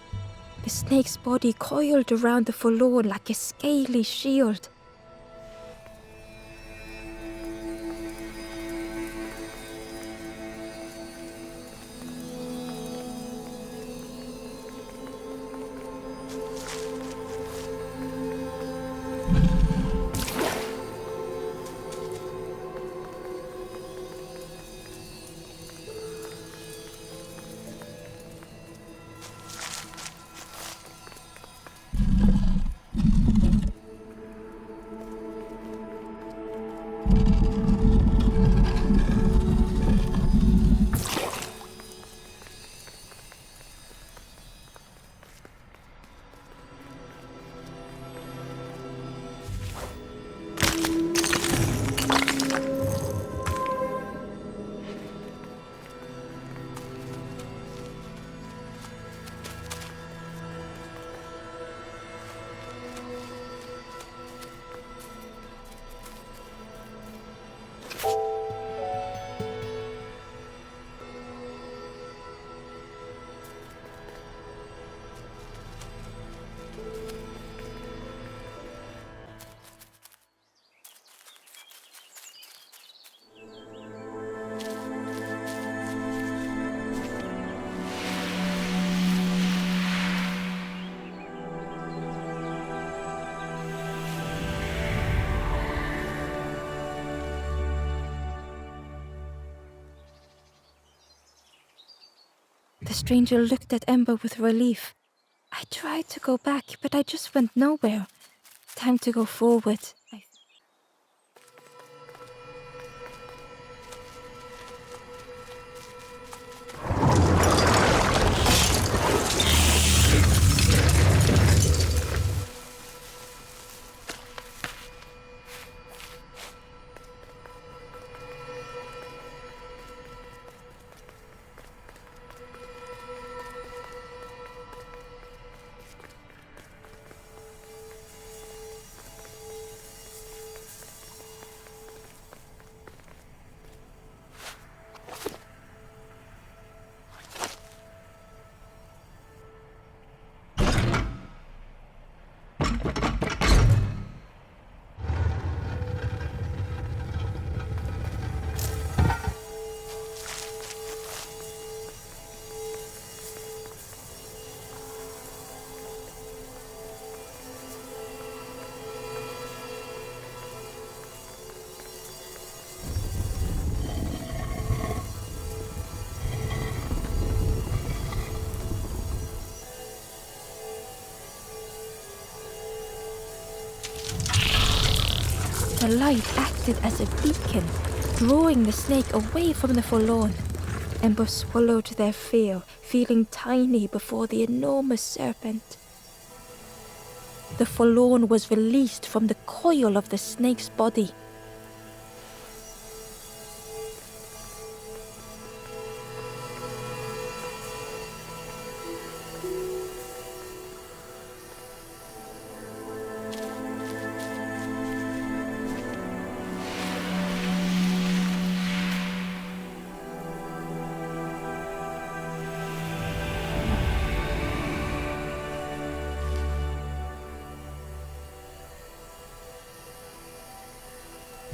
The snake's body coiled around the forlorn like a scaly shield. The stranger looked at Ember with relief. I tried to go back, but I just went nowhere. Time to go forward. The light acted as a beacon, drawing the snake away from the forlorn. Ember swallowed their fear, feeling tiny before the enormous serpent. The forlorn was released from the coil of the snake's body.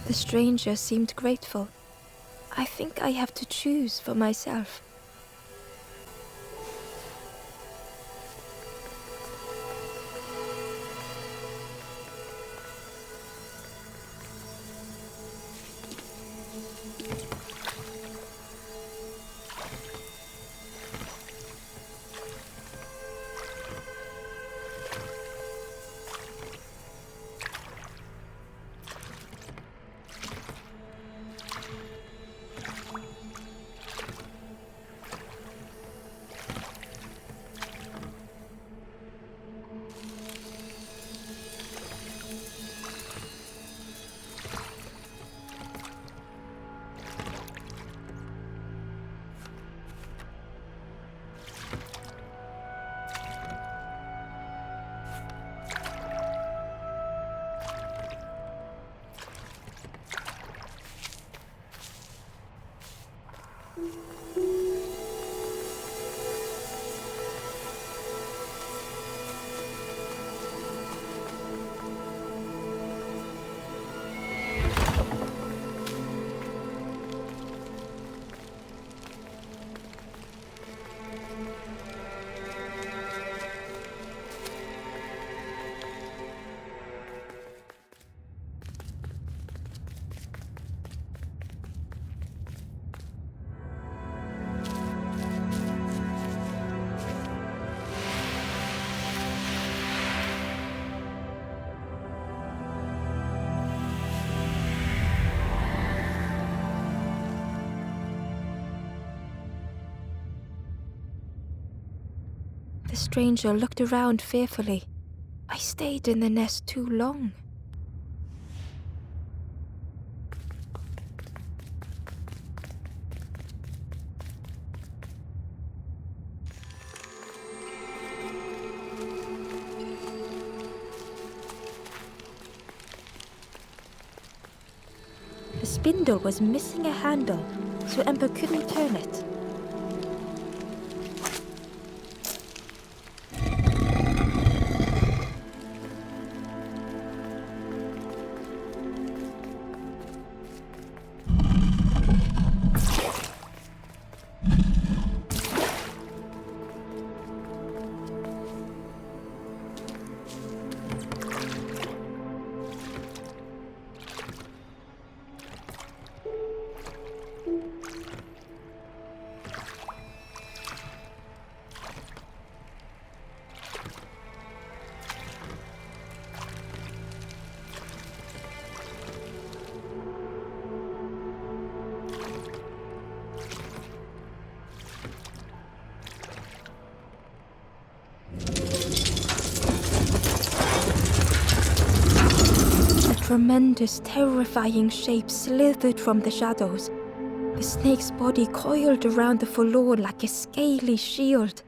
The stranger seemed grateful. I think I have to choose for myself. The stranger looked around fearfully. I stayed in the nest too long. The spindle was missing a handle, so Ember couldn't turn it. tremendous, terrifying shape slithered from the shadows. The snake's body coiled around the forlorn like a scaly shield.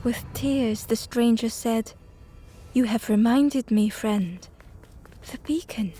With tears, the stranger said, "You have reminded me, friend. The beacon."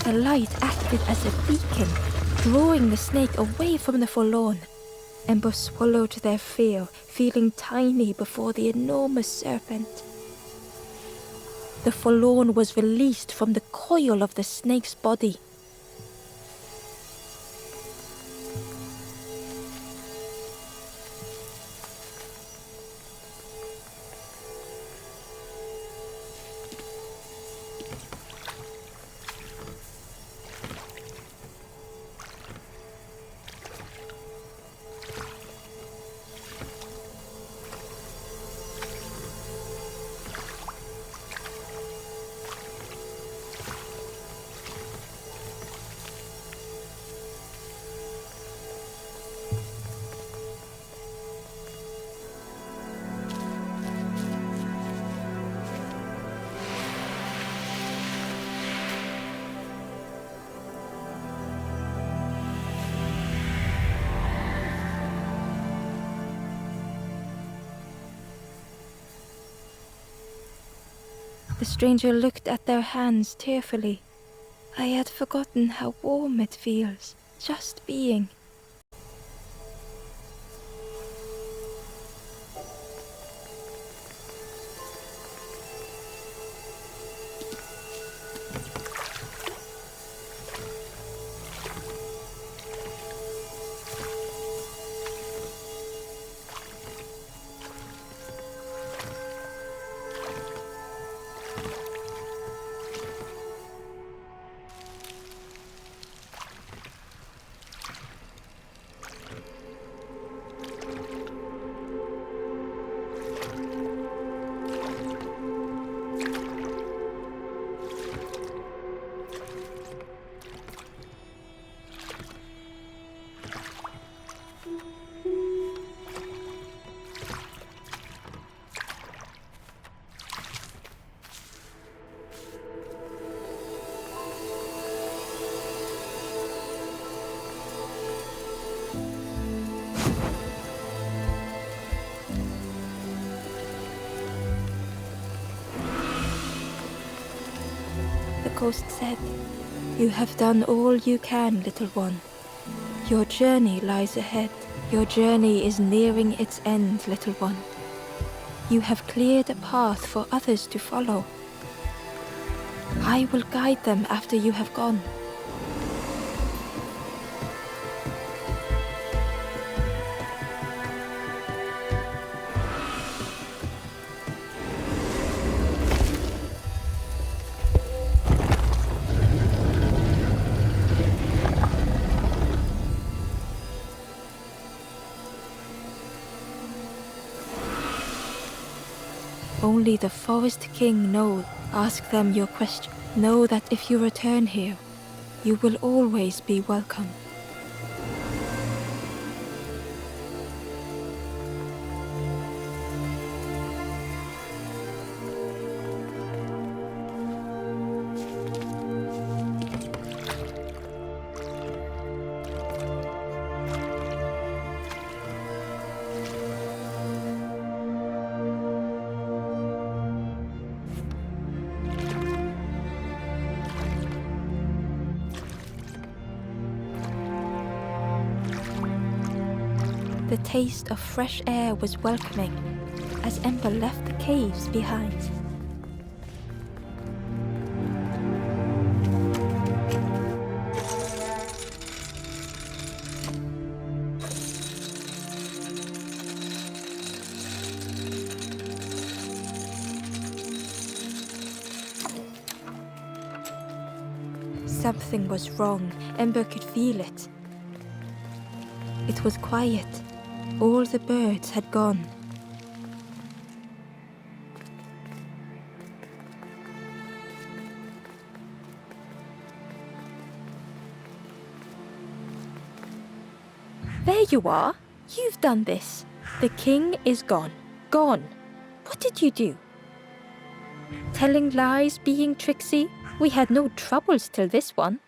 The light acted as a beacon, drawing the snake away from the forlorn. Ember swallowed their fear, feeling tiny before the enormous serpent. The forlorn was released from the coil of the snake's body. The stranger looked at their hands tearfully. I had forgotten how warm it feels, just being. ghost said. You have done all you can, little one. Your journey lies ahead. Your journey is nearing its end, little one. You have cleared a path for others to follow. I will guide them after you have gone. Only the Forest King knows. Ask them your question. Know that if you return here, you will always be welcome. The taste of fresh air was welcoming as Ember left the caves behind. Something was wrong. Ember could feel it. It was quiet. All the birds had gone. There you are. You've done this. The king is gone. Gone. What did you do? Telling lies, being tricksy? We had no troubles till this one.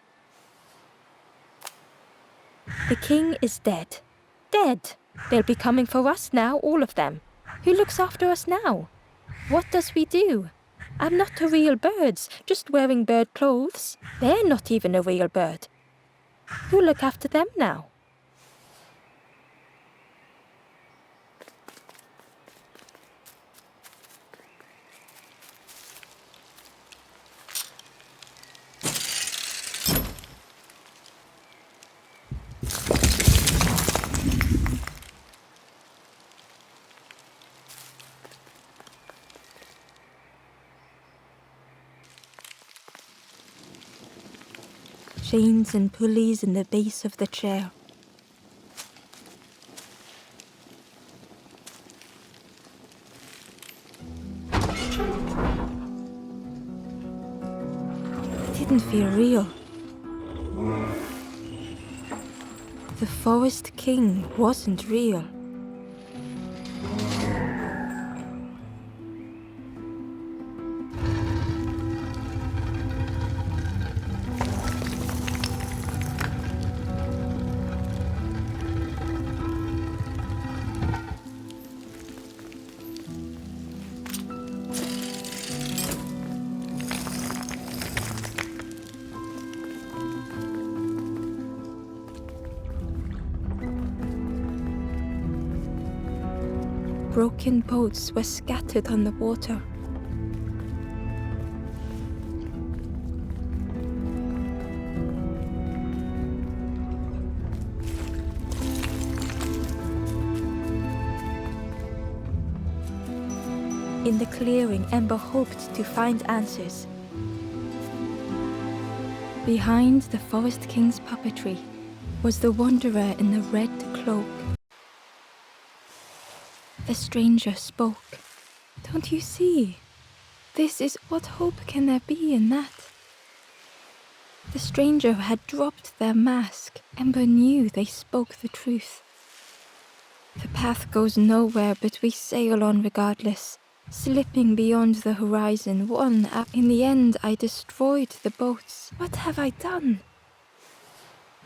The king is dead. Dead. They'll be coming for us now, all of them. Who looks after us now? What does we do? I'm not a real bird, just wearing bird clothes. They're not even a real bird. Who look after them now? Chains and pulleys in the base of the chair. It didn't feel real. The Forest King wasn't real. Broken boats were scattered on the water. In the clearing, Ember hoped to find answers. Behind the Forest King's puppetry was the wanderer in the red cloak. The stranger spoke. Don't you see? This is what hope can there be in that? The stranger had dropped their mask. Ember knew they spoke the truth. The path goes nowhere, but we sail on regardless, slipping beyond the horizon, one up. In the end, I destroyed the boats. What have I done?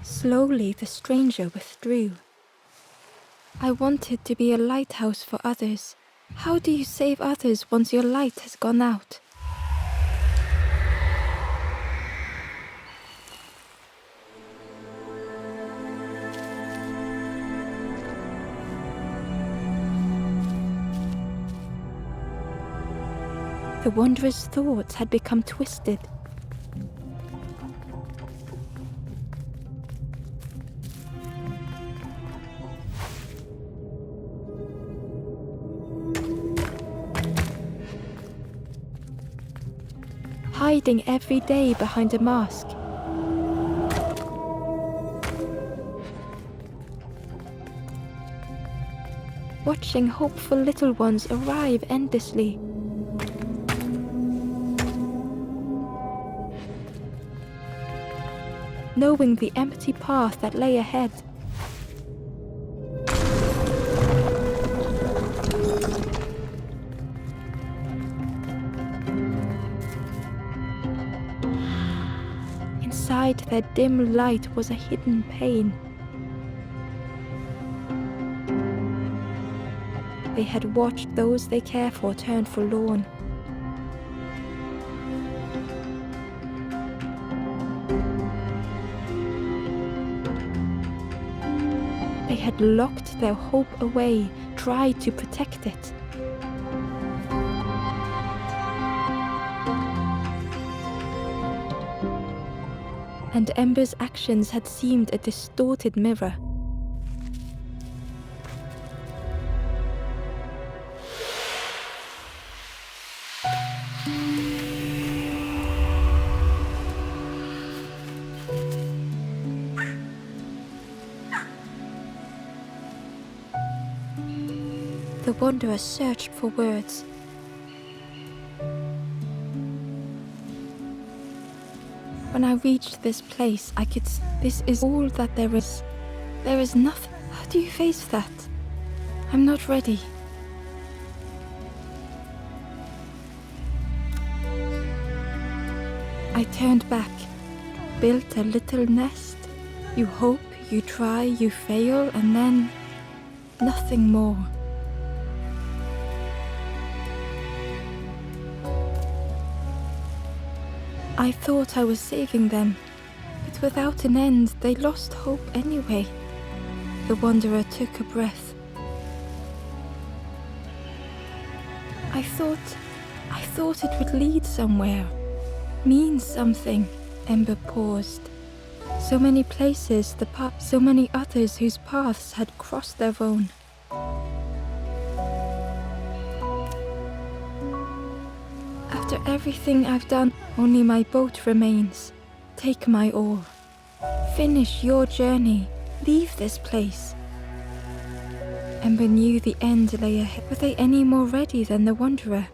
Slowly, the stranger withdrew. I wanted to be a lighthouse for others. How do you save others once your light has gone out? The wanderer's thoughts had become twisted. Hiding every day behind a mask. Watching hopeful little ones arrive endlessly. Knowing the empty path that lay ahead. Inside their dim light was a hidden pain. They had watched those they care for turn forlorn. They had locked their hope away, tried to protect it. And Ember's actions had seemed a distorted mirror. The wanderer searched for words. When I reached this place, I could see this is all that there is. There is nothing. How do you face that? I'm not ready. I turned back, built a little nest. You hope, you try, you fail, and then nothing more. I thought I was saving them, but without an end, they lost hope anyway. The wanderer took a breath. I thought it would lead somewhere, mean something. Ember paused. So many places, so many others whose paths had crossed their own. After everything I've done, only my boat remains. Take my oar. Finish your journey. Leave this place. Ember knew the end lay ahead. Were they any more ready than the wanderer?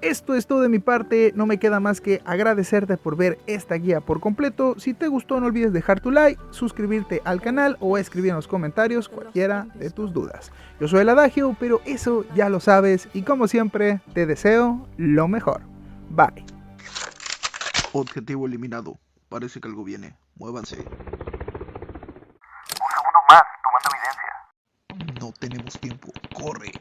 Esto es todo de mi parte, no me queda más que agradecerte por ver esta guía por completo. Si te gustó no olvides dejar tu like, suscribirte al canal o escribir en los comentarios cualquiera de tus dudas. Yo soy el Adagio, pero eso ya lo sabes y como siempre te deseo lo mejor. Bye. Objetivo eliminado. Parece que algo viene. Muévanse. Un segundo más, tomando evidencia. No tenemos tiempo. ¡Corre!